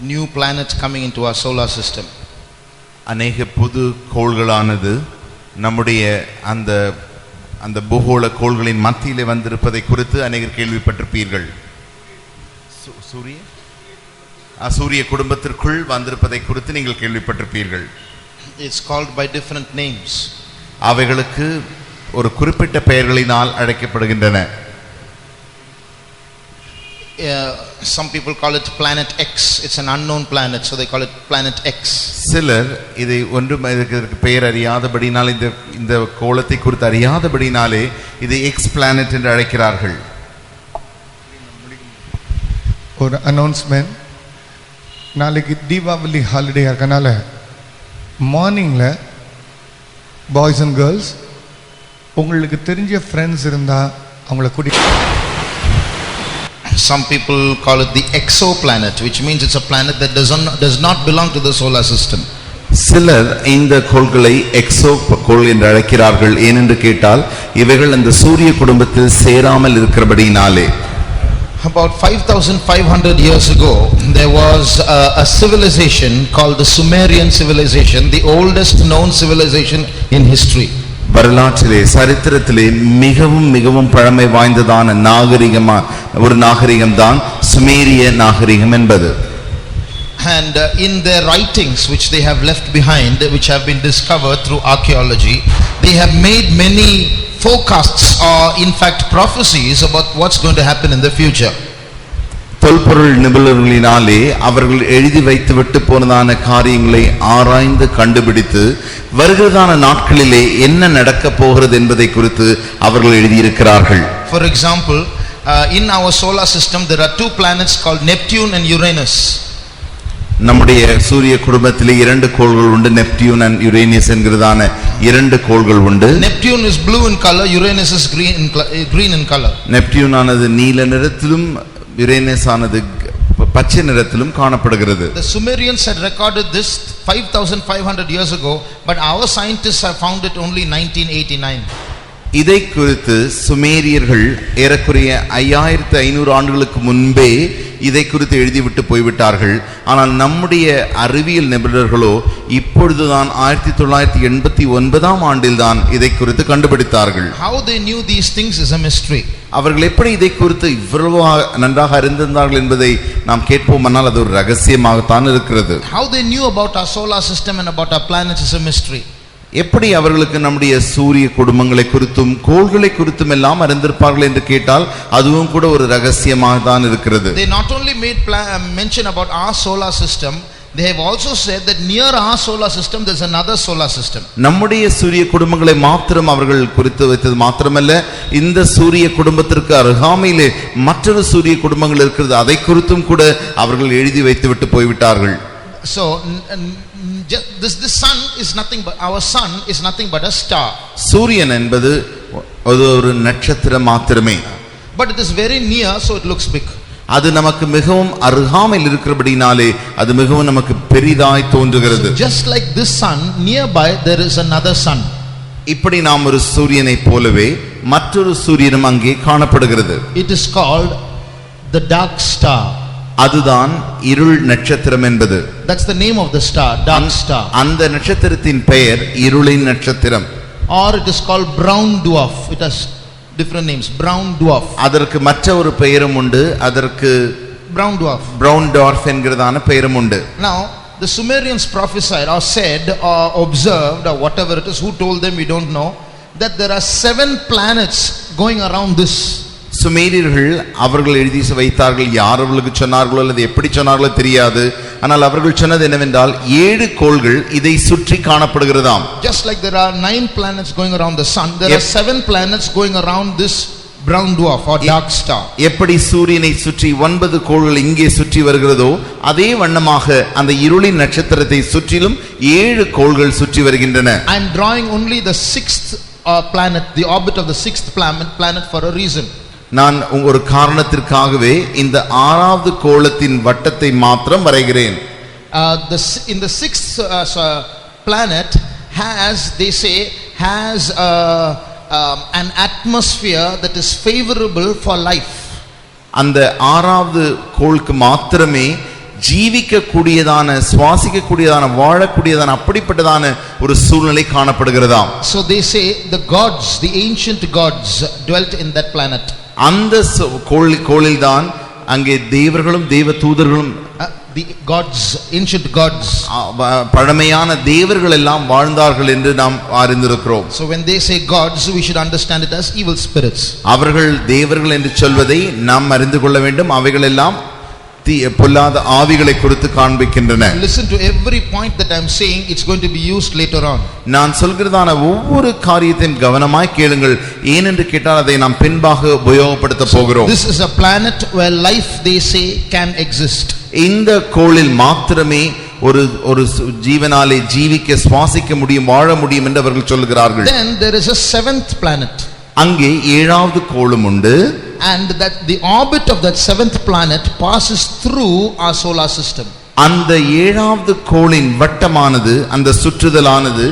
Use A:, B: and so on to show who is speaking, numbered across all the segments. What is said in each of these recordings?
A: new planets coming into our solar system.
B: அநேக புது கோள்களானது நம்முடைய அந்த அந்த பூகோள கோள்களின் மத்தியிலே வந்திருப்பதை குறித்து அநேகர் கேள்விப்பட்டிருப்பீர்கள். சூரிய குடும்பத்திற்குள் வந்திருப்பதை குறித்து நீங்கள் கேள்விப்பட்டிருப்பீர்கள்.
A: It's called by different names.
B: அவைகளுக்கு ஒரு குறிப்பிட்ட பெயர்களினால் அழைக்கப்படுகின்றன.
A: Some people call it planet X. It's an unknown planet, so they call it planet X.
B: சிலர் இதை ஒன்றும் இதற்கு பெயர் அறியாதபடினால் இந்த கோளத்தை குறித்து அறியாதபடினாலே இதை எக்ஸ் பிளானட் என்று அழைக்கிறார்கள்.
C: ஒரு அனௌன்ஸ்மெண்ட், நாளைக்கு தீபாவளி ஹாலிடே இருக்கனால மார்னிங்கில் பாய்ஸ் அண்ட் கேர்ள்ஸ் உங்களுக்கு தெரிஞ்ச ஃப்ரெண்ட்ஸ் இருந்தால் அவங்கள கூட்டிட்டு.
A: Some people call it the exoplanet, which means it's a planet that does not belong to the solar system.
B: சிலர் இந்த கோள்களை எக்ஸோ கோள் என்று அழைக்கிறார்கள். ஏனென்று கேட்டால் இவைகள் அந்த சூரிய குடும்பத்தில் சேராமல் இருக்கிறபடினாலே.
A: About 5,500 years ago, there was a civilization called the Sumerian civilization, the oldest known civilization in history.
B: வரலாற்றிலே சரித்திரத்திலே மிகவும் மிகவும் பழமை வாய்ந்ததான ஒரு நாகரிகம்தான் சுமேரிய நாகரிகம் என்பது.
A: And in their writings which they have left behind, which have been discovered through archaeology, they have made many forecasts or in fact prophecies about what's going to happen in the future.
B: தொல்பொருள் நிபுணர்களினாலே அவர்கள் எழுதி வைத்து விட்டு போனதான காரியங்களை ஆராய்ந்து கண்டுபிடித்து வருகிறதான நாட்களிலே என்ன நடக்க போகிறது என்பதை குறித்து அவர்கள் எழுதியிருக்கிறார்கள்.
A: For example, in our solar system there are two planets called Neptune and Uranus.
B: நம்முடைய சூரிய குடும்பத்திலே இரண்டு கோள்கள் உண்டு, நெப்டியூன் அண்ட் யுரேனஸ் என்கிறதான இரண்டு கோள்கள் உண்டு.
A: Neptune is blue in color, Uranus is green in color.
B: Neptune ஆனது நீல நிறத்திலும் யுரேனஸ் ஆனது பச்சை நிறத்திலும் காணப்படுகிறது.
A: The Sumerians had recorded this 5,500 years ago, but our scientists have found it only 1989.
B: இதை குறித்து சுமேரியர்கள் ஏறக்குறைய 5500 ஆண்டுகளுக்கு முன்பே இதை குறித்து எழுதிவிட்டு போய்விட்டார்கள். ஆனால் நம்முடைய அறிவியல் நிபுணர்களோ இப்பொழுதுதான் 1989 ஆண்டில் தான் இதை குறித்து கண்டுபிடித்தார்கள்.
A: How they knew these things is a mystery.
B: அவர்கள் எப்படி இதை குறித்து இவ்வளவு நன்றாக அறிந்திருந்தார்கள் என்பதை நாம் கேட்போமானால் அது ஒரு ரகசியமாகத்தான் இருக்கிறது.
A: How they knew about our solar system and about our planets is a mystery.
B: எப்படி அவர்களுக்கு நம்முடைய சூரிய குடும்பங்களை குறித்தும் கோள்களை குறித்தும் எல்லாம் அறிந்திருப்பார்கள் என்று கேட்டால் அதுவும் கூட ஒரு ரகசியமாக தான் இருக்கிறது.
A: They not only made mention about our solar system, they have also said that near our solar system there is another solar system. நம்முடைய சூரிய குடும்பங்களை மாத்திரம் அவர்கள் குறித்து வைத்தது மாத்திரமல்ல, இந்த சூரிய குடும்பத்திற்கு அருகாமையிலே மற்றொரு சூரிய குடும்பங்கள் இருக்கிறது, அதை குறித்தும் கூட அவர்கள் எழுதி வைத்துவிட்டு போய்விட்டார்கள். So this sun is nothing but our sun is nothing but a star. சூரியன் என்பது ஒரு நட்சத்திரம் மாத்திரமே. But it is very near, so it looks big. அது நமக்கு மிகவும் அருகாமையில் இருக்கிறபடினாலே அது மிகவும் நமக்கு பெரிதாய் தோன்றுகிறது. Just like this sun, nearby there is another sun. இப்படி நாம் ஒரு சூரியனை போலவே மற்றொரு சூரியனும் அங்கே காணப்படுகிறது. It is called the dark star. அதுதான் இருள் நட்சத்திரம் என்பது. That's the name of the star, dark star. அந்த நட்சத்திரத்தின் பெயர் இருளின் நட்சத்திரம். Or it is called brown dwarf. It has different names. Brown dwarf. அதற்கு மற்ற ஒரு பெயரும் உண்டு. அதற்கு brown dwarf என்கிறதான பெயரும் உண்டு. Now the Sumerians prophesied or said or observed or whatever it is, who told them we don't know, that there are 7 planets going around this. சுமேரியர்கள் அவர்கள் எழுதி வைத்தார்கள். யார் அவர்களுக்கு சொன்னார்களோ அல்லது எப்படி சொன்னார்களோ தெரியாது. ஆனால் அவர்கள் சொன்னது என்னவென்றால் 7 கோள்கள் இதை சுற்றி காணப்படுகிறதாம். Just like there are 9 planets going around the sun, there are 7 planets going around this brown dwarf or dark star. எப்படி சூரியனை சுற்றி 9 கோள்கள் இங்கே சுற்றி வருகிறதோ அதே வண்ணமாக அந்த இருளின் நட்சத்திரத்தை சுற்றிலும் 7 கோள்கள் சுற்றி வருகின்றன. I am drawing only the 6th planet, the orbit of the 6th planet for a reason. நான் ஒரு காரணத்திற்காகவே இந்த 6வது கோளத்தின் வட்டத்தை மாத்திரம் வரைகிறேன். In the 6th planet has, they say, has an atmosphere that is favorable for life. அந்த 6வது கோளுக்கு மாத்திரமே
B: ஜீவிக்க கூடியதான சுவாசிக்க கூடியதான வாழக்கூடியதான அப்படிப்பட்டதான ஒரு சூழ்நிலை காணப்படுகிறதாம்.
A: So they say the gods, the ancient gods dwelt in that planet.
B: அந்த கோளில்தான் அங்கே தேவர்களும் தேவ தூதர்களும்
A: the gods, ancient gods,
B: பழமையான தேவர்கள் எல்லாம் வாழ்ந்தார்கள் என்று நாம் அறிந்திருக்கிறோம்.
A: So when they say gods, we should understand it as evil spirits.
B: அவர்கள் தேவர்கள் என்று சொல்வதை நாம் அறிந்து கொள்ள வேண்டும். அவைகள் எல்லாம் பொல்லாத ஆவிகளை குறித்து காண்பிக்கின்றன.
A: Listen to every point that I am saying, it's going to be used later on.
B: நான் சொல்கிறதான ஒவ்வொரு காரியத்தையும் கவனமாய் கேளுங்கள். ஏனென்று கேட்டால் அதை நாம் பின்பாக உபயோகப்படுத்த போகிறோம்.
A: This is a planet where life, they say, can exist.
B: இந்த கோளில் மாத்திரமே ஒரு ஜீவனாலே ஜீவிக்க சுவாசிக்க முடியும், வாழ முடியும் என்று அவர்கள் சொல்கிறார்கள்.
A: Then there is a seventh planet.
B: அங்கே ஏழாவது கோளும் உண்டு.
A: And that the orbit of that seventh planet passes through our solar system.
B: அந்த ஏழாவது கோளின் வட்டமானது, அந்த சுற்றுதலானது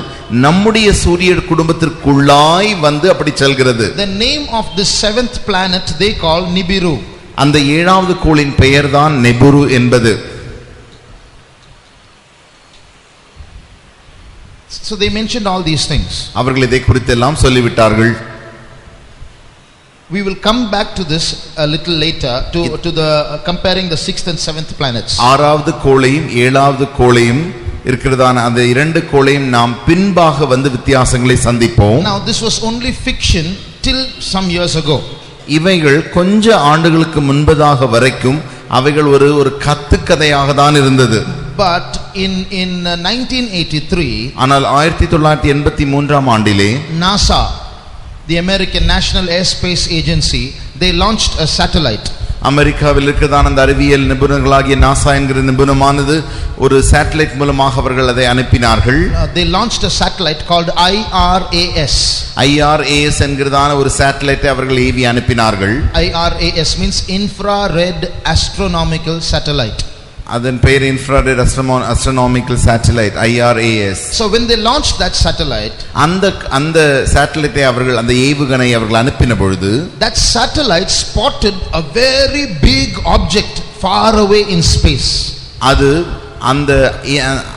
B: நம்முடைய சூரிய குடும்பத்திற்குள்ளாய் வந்து அப்படி செல்கிறது.
A: The name of this seventh planet they call Nibiru.
B: அந்த ஏழாவது கோளின் பெயர்தான் நெபுரு என்பது.
A: So they mentioned all these things.
B: அவர்கள் இதை குறித்தெல்லாம் சொல்லிவிட்டார்கள்.
A: We will come back to this a little later to the comparing the sixth and seventh planets.
B: ஆறாவது கோளையும் ஏழாவது கோளையும் இருக்கிறதான அந்த இரண்டு கோளையும் நாம் பின்பாக வந்து வித்தியாசங்களை சந்திப்போம்.
A: Now this was only fiction till some years ago.
B: இவைகள் கொஞ்ச ஆண்டுகளுக்கு முன்பதாக வரைக்கும் அவைகள் ஒரு கத்துக்கதையாக தான் இருந்தது.
A: But in 1983,
B: ஆனால் 1983ஆம் ஆண்டிலே
A: NASA, the American National Airspace Agency, they launched a satellite.
B: அமெரிக்காவில் இருக்கிறதான அந்த அறிவியல் நிபுணர்களாகிய நாசா என்கிற நிபுணமானது ஒரு சேட்டலைட் மூலமாக அவர்கள் அதை அனுப்பினார்கள்.
A: They launched a satellite called IRAS.
B: IRAS என்கிறதான ஒரு சேட்டலைட்டை அவர்கள் ஏவி அனுப்பினார்கள்.
A: IRAS means Infrared Astronomical Satellite.
B: அதன் பெயர் infrared astronomical satellite, IRAS.
A: So when they launched that satellite,
B: அந்த சேட்டலைட்டை அவர்கள், அந்த ஏவுகணை அவர்கள் அனுப்பின பொழுது,
A: that satellite spotted a very big object far away in space.
B: அது அந்த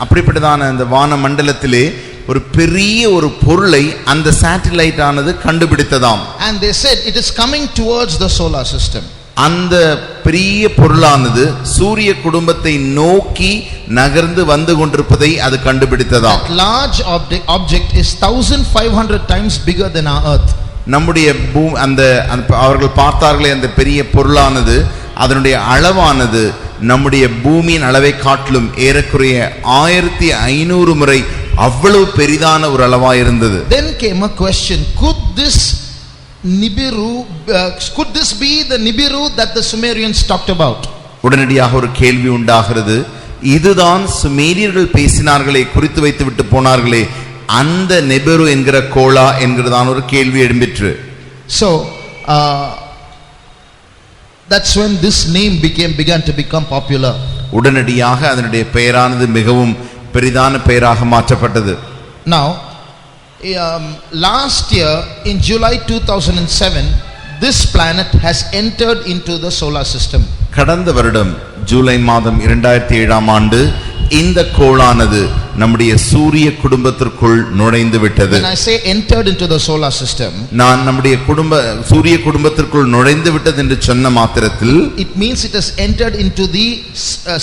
B: அப்படிப்பட்டதான அந்த வான மண்டலத்திலே ஒரு பெரிய ஒரு பொருளை அந்த சேட்டலைட் ஆனது கண்டுபிடித்ததாம்.
A: And they said it is coming towards the solar system.
B: அந்த பெரிய பொருளானது சூரிய குடும்பத்தை நோக்கி நகர்ந்து வந்து கொண்டிருப்பதை அது கண்டுபிடித்ததாம்.
A: That large object is 1500 times bigger than our earth.
B: நம்முடைய அந்த அவர்கள் பார்த்தார்களே அந்த பெரிய பொருளானது, அதனுடைய அளவானது நம்முடைய பூமியின் அளவை காட்டிலும் ஏறக்குறைய 1500 முறை அவ்வளவு பெரிதான ஒரு அளவாய் இருந்தது.
A: Then came a question, could this be the Nibiru that the Sumerians talked about?
B: உடனடியாக ஒரு கேள்வி உண்டாகிறது. இதுதான் சுமேரியர்கள் பேசினார்களே, குறித்து வைத்து விட்டு போனார்களே, அந்த நெபெரு என்கிற கோளா என்கிறதான ஒரு கேள்வி எழும்பிற்று.
A: So that's when this name began to become popular.
B: உடனடியாக அதனுடைய பெயரானது மிகவும் பெரிதான பெயராக மாற்றப்பட்டது.
A: Now last year in July 2007, this planet has entered into the solar system.
B: கடந்த வருடம் ஜூலை மாதம் 2007ஆம் ஆண்டு இந்த கோளானது நம்முடைய சூரிய குடும்பத்திற்குள் நுழைந்து விட்டது.
A: When I say entered into the solar system,
B: நான் நம்முடைய சூரிய குடும்பத்திற்குள் நுழைந்து விட்டது என்று சொன்ன மாத்திரத்தில்,
A: it means it has entered into the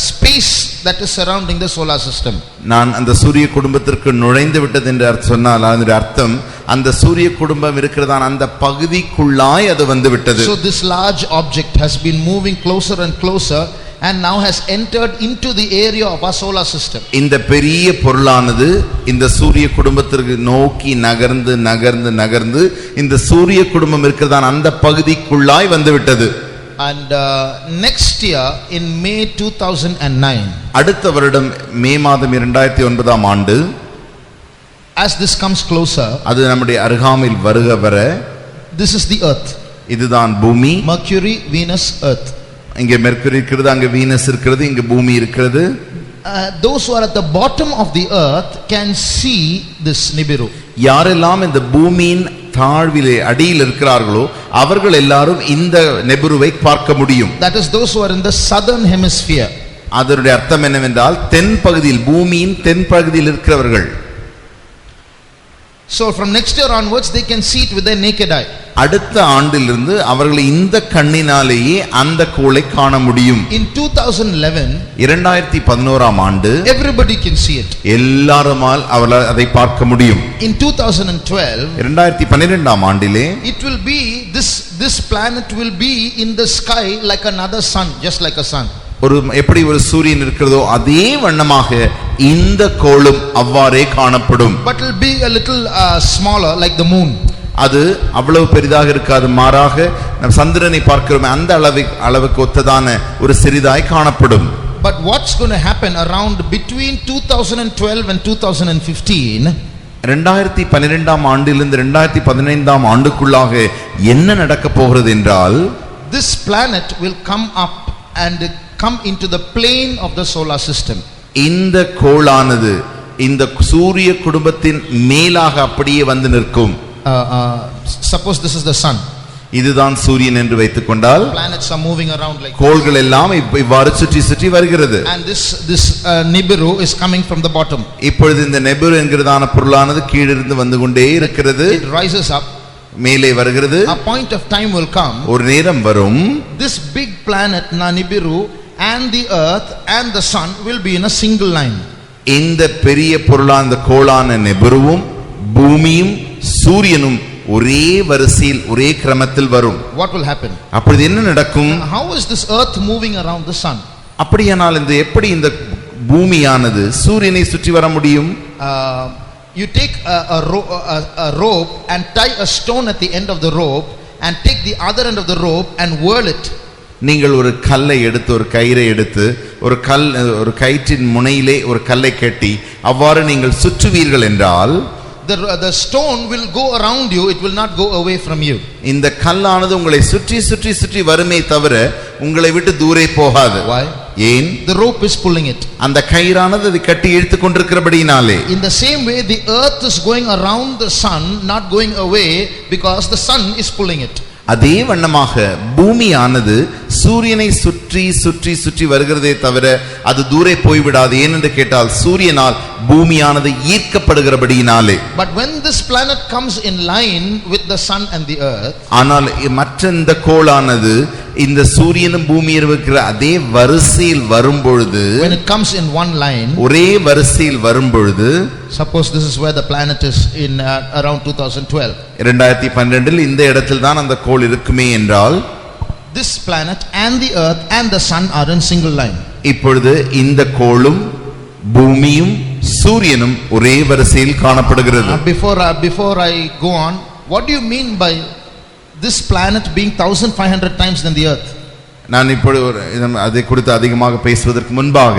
A: space that is surrounding the solar system.
B: நான் அந்த சூரிய குடும்பத்திற்கு நுழைந்து விட்டது என்று சொன்னால் அதனுடைய அர்த்தம் அந்த சூரிய குடும்பம் இருக்கிறதான அந்த பகுதிக்குள்ளாய் அது வந்து விட்டது.
A: So this large object has been moving closer and closer and now has entered into the area of our solar system.
B: இந்த பெரிய பொருளானது இந்த சூரிய குடும்பத்திற்கு நோக்கி நகர்ந்து நகர்ந்து நகர்ந்து இந்த சூரிய குடும்பம் இருக்கிறதான அந்த பகுதிக்குள்ளாய் வந்து விட்டது.
A: And next year in May 2009,
B: அடுத்த வருடம் மே மாதம் 2009ஆம் ஆண்டு,
A: as this comes closer,
B: அது நம்முடைய அருகாமையில் வருக வர,
A: this is the earth,
B: இதுதான் பூமி.
A: Mercury, Venus, earth.
B: இங்கே மெர்க்குரி இருக்கிறது, அங்கே வீனஸ் இருக்கிறது, இங்கே பூமி இருக்கிறது.
A: Those who are at the bottom of the earth can see this Nibiru.
B: யாரெல்லாம் இந்த பூமியின் தாழ்விலே அடியில் இருக்கிறார்களோ அவர்கள் எல்லாரும் இந்த நெபுருவை பார்க்க முடியும்.
A: That is those who are in the southern hemisphere.
B: அதனுடைய அர்த்தம் என்னவென்றால் தென் பகுதியில், பூமியின் தென் பகுதியில் இருக்கிறவர்கள்.
A: So from next year onwards they can see it with their naked eye.
B: அடுத்த ஆண்டிலிருந்து அவர்கள் இந்த கண்ணினாலேயே அந்த கோளை காண முடியும்.
A: In 2011
B: 2011ஆம் ஆண்டு
A: everybody can see it.
B: எல்லாருமால் அவர்கள் அதை பார்க்க முடியும்.
A: In 2012
B: 2012ஆம் ஆண்டிலே
A: it will be this planet will be in the sky like another sun, just like a sun.
B: எப்படி ஒரு சூரியன் இருக்கிறதோ அதே வண்ணமாக இந்த கோளும் அவ்வாறே காணப்படும்.
A: But it will be a little smaller like the moon.
B: அது அவ்வளவு பெரிதாக இருக்காது, மாறாக நம் சந்திரனை பார்க்கிறோம் அந்த அளவுக்கு ஒத்ததான ஒரு சிறிதாய் காணப்படும்.
A: But what's going to happen around between 2012 and 2015?
B: 2012ஆம் ஆண்டிலிருந்து 2015ஆம் ஆண்டுக்குள்ளாக என்ன நடக்க போகிறது என்றால்,
A: this planet will come up and come into the plane of the solar system.
B: இந்த கோளானது இந்த சூரிய குடும்பத்தின் மேலாக அப்படியே வந்து நிற்கும்.
A: Suppose this is the sun.
B: இதுதான் சூரியன் என்று வைத்துக் கொண்டால்,
A: planets are moving around like
B: கோள்கள் எல்லாம் இவ்வாறு சுற்றி சுற்றி வருகிறது.
A: and this Nibiru is coming from the bottom.
B: இப்பொழுது இந்த நெபுரு என்கிறதான பொருளானது கீழிருந்து வந்து கொண்டே இருக்கிறது.
A: It rises up,
B: மேலே வருகிறது.
A: a point of time will come,
B: ஒரு நேரம் வரும்,
A: this big planet Nibiru and the earth and the sun will be in a single line.
B: இந்த பெரிய பொருளான இந்த கோளான நெபுருவும் பூமியும் சூரியனும் ஒரே வரிசையில் ஒரே கிரமத்தில் வரும்.
A: What will happen?
B: அப்படி என்ன நடக்கும்?
A: How is this earth moving around the sun?
B: அப்படியானால் இந்த எப்படி இந்த பூமியானது சூரியனை சுற்றி வர முடியும்?
A: You take a rope and tie a stone at the end of the rope and take the other end of the rope and whirl it.
B: நீங்கள் ஒரு கல்லை எடுத்து, ஒரு கயிறை எடுத்து, ஒரு கயிற்றின் முனையிலே ஒரு கல்லை கட்டி அவ்வாறு நீங்கள் சுற்றுவீர்கள் என்றால்,
A: the stone will go around you, it will not go away from you.
B: இந்த கல்லானது உங்களை சுற்றி சுற்றி சுற்றி வருமே தவிர உங்களை விட்டு தூரே போகாது.
A: Why?
B: ஏன்?
A: The rope is pulling it.
B: அந்த கயிறானது அதை கட்டி இழுத்துக் கொண்டிருக்கிறபடியினாலே.
A: In the same way the earth is going around the sun, not going away, because the sun is pulling it.
B: அதே வண்ணமாக பூமியானது சூரியனை சுற்றி சுற்றி சுற்றி வருகிறதே தவிர அது தூரே போய்விடாது. ஏனென்று கேட்டால் சூரியனால் பூமியானது ஈர்க்கப்படுகிறபடியினாலே.
A: But when this planet comes in line with the sun and the earth,
B: ஆனால் மற்ற இந்த கோளானது இந்த சூரியனும் பூமியும் இருக்கிற அதே வரிசையில் வரும்பொழுது,
A: when it comes in one line,
B: ஒரே வரிசையில் வரும்பொழுது,
A: suppose this is where the planet is in around 2012.
B: 2012 இந்த இடத்தில் தான் அந்த கோள் இருக்குமே என்றால்,
A: this planet and the earth and the sun are in single line.
B: இப்பொழுது இந்த கோளும் பூமியும் சூரியனும் ஒரே வரிசையில் காணப்படுகிறது.
A: Before I go on, what do you mean by this planet being 1500 times than the earth?
B: நான் இப்பொழுது அதை குறித்து அதிகமாக பேசுவதற்கு முன்பாக,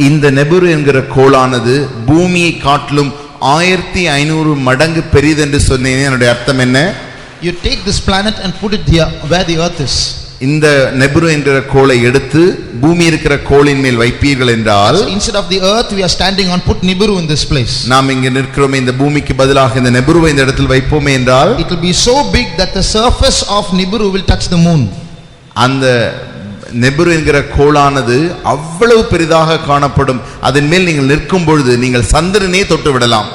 B: இந்த நெபுரு என்கிற கோளானது பூமியை காட்டிலும் 1500 மடங்கு பெரியது என்று சொன்னேன். என்னுடைய அர்த்தம் என்ன?
A: You take this planet and put it here where the earth is.
B: இந்த நெபுரு என்கிற கோளை எடுத்து பூமி இருக்கிற கோளின் மேல் வைப்பீர்கள் என்றால்,
A: so instead of the earth we are standing on, put Nibiru in this place.
B: நாம் இங்க நிற்கிறோம், இந்த பூமிக்கு பதிலாக இந்த நெபுருவை இந்த இடத்தில் வைப்போமே என்றால்,
A: it will be so big that the surface of Nibiru will touch the moon.
B: அந்த நெபுரு என்கிற கோளானது அவ்வளவு பெரிதாக காணப்படும். அதன் மேல் நீங்கள் நிற்கும் பொழுது நீங்கள் சந்திரனே தொட்டு விடலாம்.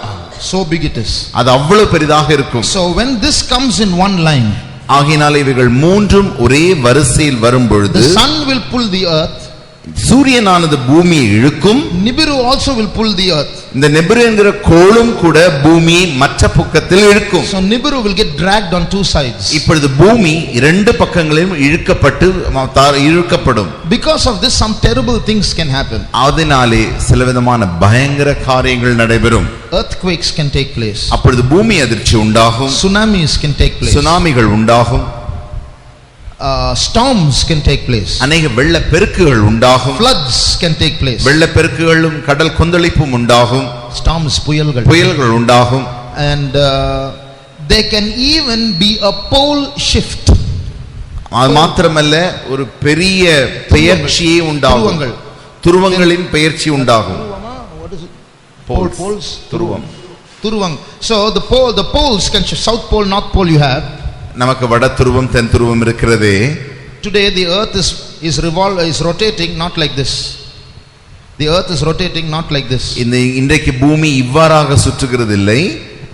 A: So big it is.
B: அது அவ்வளவு பெரிதாக இருக்கும்.
A: So when this comes in one line,
B: ஆகினால் இவைகள் மூன்றும் ஒரே வரிசையில் வரும் பொழுது,
A: the sun will pull the earth,
B: சூரியனானது பூமியை இழுக்கும்,
A: Nibiru also will pull the earth.
B: இந்த நெபுரு என்கிற கோளும் கூட பூமியை மற்ற பக்கத்தில் இழுக்கும்.
A: So Nibiru will get dragged on two sides.
B: இப்பொழுது பூமி இரண்டு பக்கங்களிலும் இழுக்கப்படும்.
A: Because of this some terrible things can happen.
B: அதனாலே சிலவிதமான பயங்கர காரியங்கள் நடைபெறும்.
A: Earthquakes can take place.
B: அப்பொழுது பூமி அதிர்ச்சி உண்டாகும்.
A: Tsunamis can take place.
B: சுனாமிகள் உண்டாகும்.
A: Storms can take place.
B: அநேக வெள்ள பெருக்குகள் உண்டாகும்.
A: Floods can take place.
B: வெள்ள பெருக்குகளும் கடல் கொந்தளிப்பும் உண்டாகும்.
A: Storms,
B: புயல்கள் உண்டாகும்.
A: And there can even be a pole shift.
B: அது மாத்திரமல்ல, ஒரு பெரிய பெயர்ச்சியே உண்டாகும். துருவங்களின் பெயர்ச்சி உண்டாகும்.
A: What is it?
B: Poles.
A: Turuvang. So the poles can shift. South pole, north pole you have.
B: நமக்கு வட துருவம் தென் துருவம் இருக்கிறதே.
A: Today the earth is rotating not like this. The earth is rotating not like this.
B: இன்றைக்கு பூமி இவ்வாறாக சுற்றுகிறது இல்லை.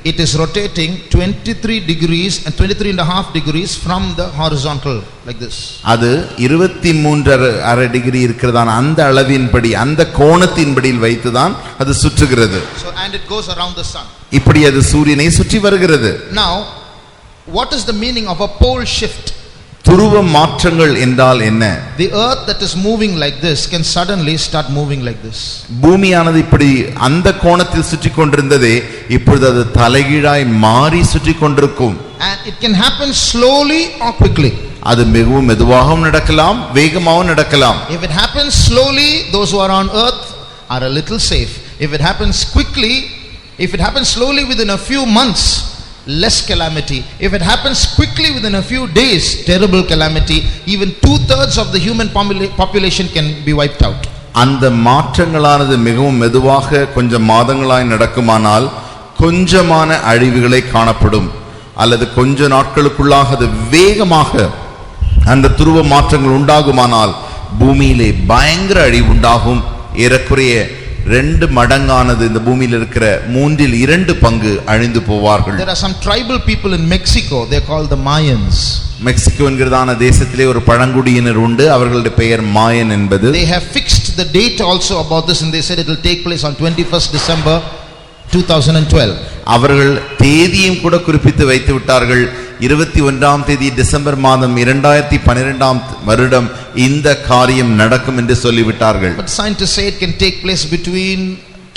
A: It is rotating 23 degrees and 23 and a half degrees from the horizontal like this.
B: அது 23.5 டிகிரி இருக்கிறதான அந்த அளவின்படி அந்த கோணத்தின்படி வைத்துதான் அது சுற்றுகிறது.
A: So and it goes around the sun.
B: இப்படி அது சூரியனை சுற்றி வருகிறது.
A: Now what is the meaning of a pole shift?
B: துருவ மாற்றங்கள் என்றால் என்ன?
A: The earth that is moving like this can suddenly start moving like this.
B: பூமியானது இப்படி அந்த கோணத்தில் சுற்றி கொண்டிருந்ததே இப்பொழுது அது தலைகீழாய் மாறி சுற்றி கொண்டிருக்கும்.
A: And it can happen slowly or quickly.
B: அது மிகவும் மெதுவாகவும் நடக்கலாம், வேகமாகவும் நடக்கலாம்.
A: If it happens slowly, those who are on earth are a little safe. If it happens quickly, if it happens slowly within a few months, less calamity. If it happens quickly within a few days, terrible calamity. Even 2/3 of the human population can be wiped out.
B: அந்த மாற்றங்களானது மிகவும் மெதுவாக கொஞ்சம் மாதங்களாய் நடக்குமானால் கொஞ்சமான அழிவுகளை காணப்படும். அல்லது கொஞ்ச நாட்களுக்குள்ளாக அது வேகமாக அந்த துருவ மாற்றங்கள் உண்டாகுமானால் பூமியிலே பயங்கர அழிவு உண்டாகும். ஏறக்குறைய 2 மடங்கானது இந்த பூமியில் இருக்கிற 3/2 பங்கு அழிந்து போவார்கள்.
A: There are some tribal people in Mexico, they are called the Mayans.
B: Mexico என்கிறதான தேசத்திலே ஒரு பழங்குடியினர் உண்டு, அவர்களுடைய பெயர் மாயன் என்பது.
A: They have fixed the date also about this and they said it will take place on 21st December 2012.
B: அவர்கள் தேதியும் கூட குறிப்பிட்டு வைத்து விட்டார்கள். 21ஆம் தேதி டிசம்பர் மாதம் 2012ஆம் வருடம் இந்த காரியம் நடக்கும் என்று சொல்லிவிட்டார்கள்.
A: But scientists say it can take place between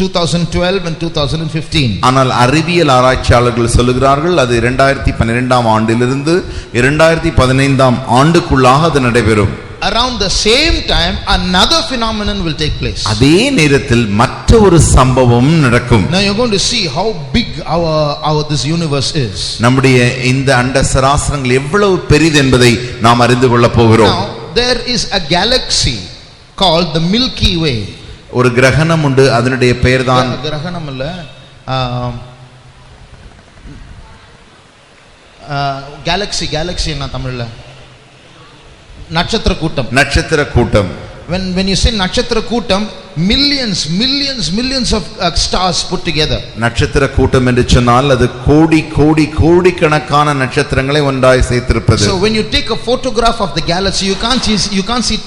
A: 2012 and 2015.
B: ஆனால் அறிவியல் ஆராய்ச்சியாளர்கள் சொல்லுகிறார்கள் அது 2012ஆம் ஆண்டிலிருந்து 2015ஆம் ஆண்டுக்குள்ளாக அது நடைபெறும்.
A: Around the same time another phenomenon will take place.
B: அதே நேரத்தில் மற்ற ஒரு சம்பவம் நடக்கும்.
A: Now you're going to see how big our this universe is.
B: நம்முடைய இந்த அண்ட சராசரங்கள் எவ்வளவு பெரிது என்பதை நாம் அறிந்து கொள்ள போகிறோம்.
A: Now there is a galaxy called the Milky Way.
B: ஒரு கிரகணம் உண்டு, அதனுடைய பெயர்தான்
A: கிரகணம் இல்ல, galaxy என்ன தமிழ்ல? நட்சத்திர கூட்டம்.
B: நட்சத்திர கூட்டம்.
A: When you say நட்சத்திர கூட்டம், millions of stars put together.
B: நட்சத்திர கூட்டம் என்று சொன்னால் அது கோடிக்கணக்கான நட்சத்திரங்களை ஒன்றாய் சேர்த்திருப்பது.
A: So when you take a photograph of the galaxy, you can't see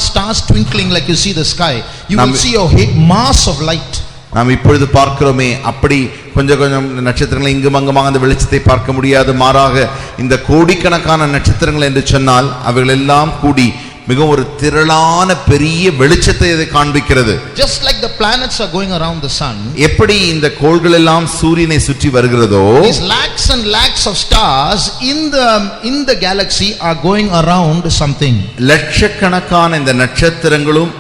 A: stars twinkling like you see the sky. You will see a mass of light.
B: நாம் இப்பொழுது பார்க்கிறோமே அப்படி கொஞ்சம் நட்சத்திரங்களை இங்கும் அங்குமாக அந்த வெளிச்சத்தை பார்க்க முடியாது. மாறாக இந்த கோடிக்கணக்கான நட்சத்திரங்கள் என்று சொன்னால் அவைகள் எல்லாம் கூடி மிகவும் ஒரு திரளான பெரிய வெளிச்சத்தை இது காண்பிக்கிறது.
A: Just like the planets are going around the sun,
B: எப்படி இந்த கோள்கள் எல்லாம் சூரியனை சுற்றி வருகிறதோ,
A: these lakhs and lakhs of stars in the galaxy are going around something.
B: லட்சக்கணக்கான இந்த நட்சத்திரங்களும்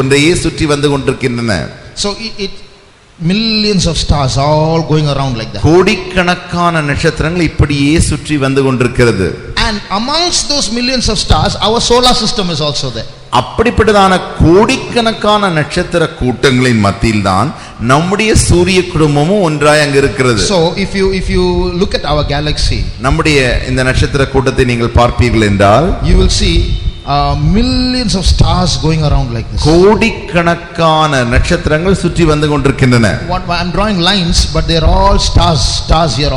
B: ஒன்றையே சுற்றி வந்து கொண்டிருக்கின்றன.
A: So it millions of stars all going around like that.
B: கோடிக்கணக்கான நட்சத்திரங்கள் இப்படியே சுற்றி வந்து கொண்டிருக்கிறது.
A: And amongst those millions of stars our solar system is also there.
B: அப்படிப்பட்டதான கோடிக்கணக்கான நட்சத்திர கூட்டங்களின் மத்தியில் தான் நம்முடைய சூரிய குடும்பமும் ஒன்றாய் அங்க இருக்கிறது.
A: So if you look at our galaxy,
B: நம்முடைய இந்த நட்சத்திர கூட்டத்தை நீங்கள் பார்ப்பீர்கள் என்றால்
A: you will see millions of stars going around like this.
B: கோடிக்கணக்கான நட்சத்திரங்கள் சுற்றி வந்து கொண்டிருக்கின்றன.
A: I'm drawing lines but they are all stars here,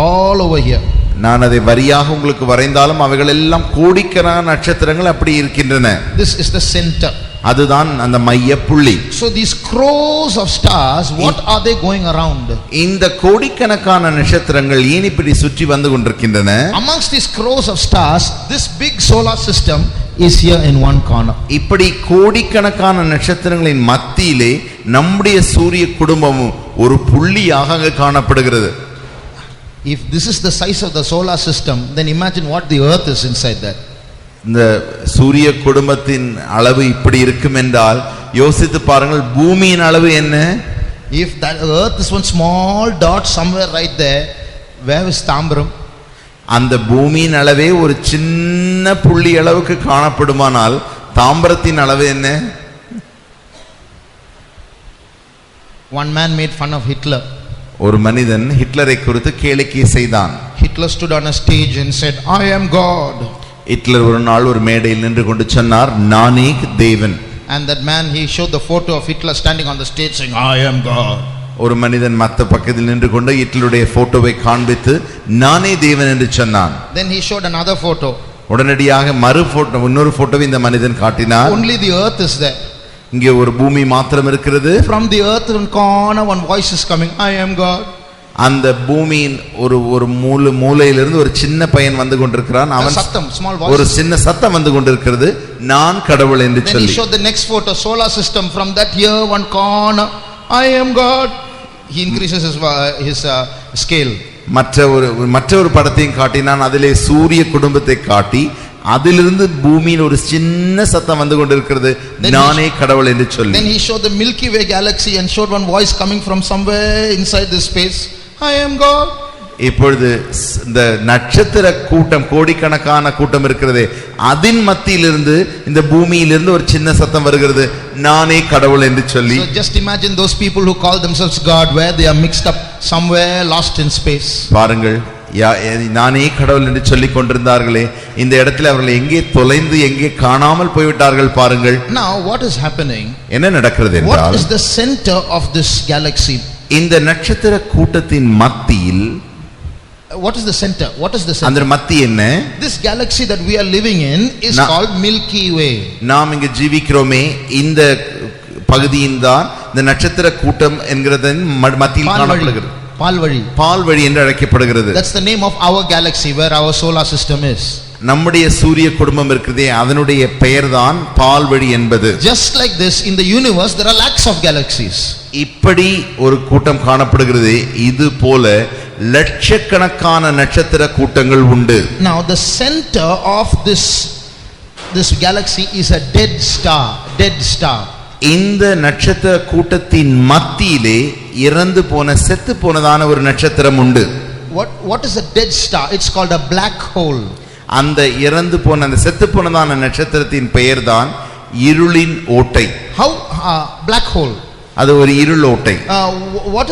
A: all over here.
B: நான் அதை வரியாக உங்களுக்கு வரைந்தாலும் அவைகள் எல்லாம் கோடிக்கணக்கான நட்சத்திரங்கள் அப்படி இருக்கின்றன.
A: This is the center.
B: அதுதான் அந்த மைய புள்ளி.
A: So these crores of stars, what are they going around?
B: இந்த கோடிக்கணக்கான நட்சத்திரங்கள் ஏன் இப்படி சுற்றி வந்து கொண்டிருக்கின்றன?
A: Amongst these crores of stars, this big solar system is here in one corner.
B: இப்படி கோடிக்கணக்கான நட்சத்திரங்களின் மத்தியிலே நம்முடைய சூரிய குடும்பமும் ஒரு புள்ளியாக அங்கு காணப்படுகிறது.
A: If this is the size of the solar system, then imagine what the earth is inside that.
B: இந்த சூரிய குடும்பத்தின் அளவு இப்படி இருக்கும் என்றால் யோசித்து பாருங்கள் பூமியின் அளவு என்ன?
A: If that earth is one small dot somewhere right there, where is Tambaram?
B: அந்த பூமியின் அளவே ஒரு சின்ன புள்ளி அளவுக்கு காணப்படுமானால் தாம்பரத்தின் அளவு என்ன?
A: One man made fun of Hitler.
B: ஒரு மனிதன் ஹிட்லரை குறித்து கேளிக்கை செய்தான்.
A: Hitler stood on a stage and said, I am God.
B: Hitler ஒரு நாள் ஒரு மேடையில் நின்று கொண்டு சொன்னார், நானே தேவன்.
A: And that man, he showed the photo of Hitler standing on the stage saying, I am God.
B: ஒரு மனிதன் மத்த பக்கத்தில் நின்று கொண்டு ஹிட்லருடைய போட்டோவை காண்பித்து நானே தேவன் என்று சொன்னான்.
A: Then he showed another photo.
B: உடனடியாக இன்னொரு போட்டோவை இந்த மனிதன் காட்டினார்.
A: Only the earth is there.
B: இங்கே ஒரு பூமி மாத்திரம் இருக்கிறது.
A: From the earth one corner one voice is coming, I am God.
B: அந்த பூமியின் ஒரு மூலையிலிருந்து ஒரு சின்ன பையன் வந்து கொண்டிருக்கிறான். அவன்
A: சத்தம், small voice.
B: ஒரு சின்ன சத்தம் வந்து கொண்டிருக்கிறது, நான் கடவுள் என்று சொல்லி.
A: Then he showed the next photo, solar system. From that here one corner, I am God. He increases his scale.
B: மற்றொரு படத்தையும் காட்டினான். அதிலே சூரிய குடும்பத்தை காட்டி அதிலிருந்து பூமியில் ஒரு சின்ன சத்தம் வந்து கொண்டிருக்கிறது, நானே கடவுள் என்று சொல்லி.
A: Then he showed the Milky Way galaxy and showed one voice coming from somewhere inside this space, I am God.
B: இப்பொழுது இந்த நட்சத்திர கூட்டம், கோடிக்கணக்கான கூட்டம் இருக்கிறதே, அதன் மத்தியிலிருந்து இந்த பூமியிலிருந்து ஒரு சின்ன சத்தம் வருகிறது, நானே கடவுள் என்று சொல்லி.
A: So just imagine those people who call themselves God, where they are mixed up somewhere lost in space.
B: பாருங்கள், நானே கடவுள் என்று சொல்லிக் கொண்டிருந்தார்களே, இந்த இடத்துல அவர்கள் எங்கே தொலைந்து எங்கே காணாமல் போய்விட்டார்கள் பாருங்கள்.
A: Now what is happening?
B: என்ன நடக்கிறது என்றால்,
A: what is the center of this galaxy?
B: இந்த நட்சத்திர கூட்டத்தின் மத்தியில்,
A: what is the center? What is the center?
B: அந்த மத்தி என்ன?
A: This galaxy that we are living in is called Milky Way. நாம்
B: இங்கு ஜீவிக்கிறோமே, இந்த பகுதியின் தான் இந்த நட்சத்திர கூட்டம் என்கிறதன் மத்தியில் காணப்படுகிறது. பால்வழி என்று அழைக்கப்படுகிறது.
A: That's the name of our galaxy where our solar system is.
B: நம்முடைய சூரிய குடும்பம் இருக்குதே, அதனுடைய பெயர்தான் பால்வழி என்பது.
A: Just like this in the universe there are lakhs of galaxies.
B: இப்படி ஒரு கூட்டம் காணப்படுகிறது, இது போல லட்சக்கணக்கான நட்சத்திர கூட்டங்கள் உண்டு.
A: Now the center of this galaxy is a dead star.
B: இந்த நட்சத்திர கூட்டத்தின் மத்தியிலே இறந்து போன, செத்து போனதான ஒரு நட்சத்திரம் உண்டு.
A: What is a dead star? It's called a black hole.
B: அந்த இறந்து போன, அந்த செத்து போனதான நட்சத்திரத்தின் பெயர்தான் இருளின் ஓட்டை.
A: How black hole?
B: அது ஒரு இருள் ஓட்டை.
A: What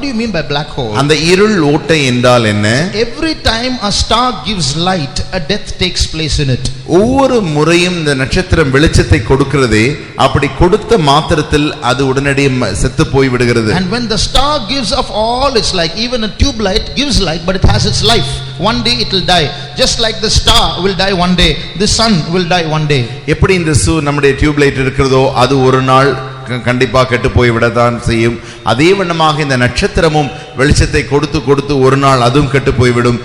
A: do you mean by black hole?
B: அந்த இருள் ஓட்டை என்றால் என்ன?
A: Every time a star gives light, a death takes place in it.
B: ஒவ்வொரு முறையும் இந்த நட்சத்திரம் வெளிச்சத்தை கொடுக்கிறதே, அப்படி கொடுத்த மாத்திரத்தில் அது உடனடியாக செத்து போய் விடுகிறது.
A: And when the star gives off all its light, even a tube light gives light, but it has its life. One day it will die. Just like the star will die one day, the sun will die one day.
B: எப்படி இந்த நம்முடைய tube light இருக்கிறதோ, அது ஒரு நாள் கண்டிப்பா கெட்டு போய் விடத்தான் செய்யும். அதே வண்ணமாக இந்த நட்சத்திரமும் வெளிச்சத்தை கொடுத்து ஒரு நாள் அதுவும் கெட்டு போய்விடும்.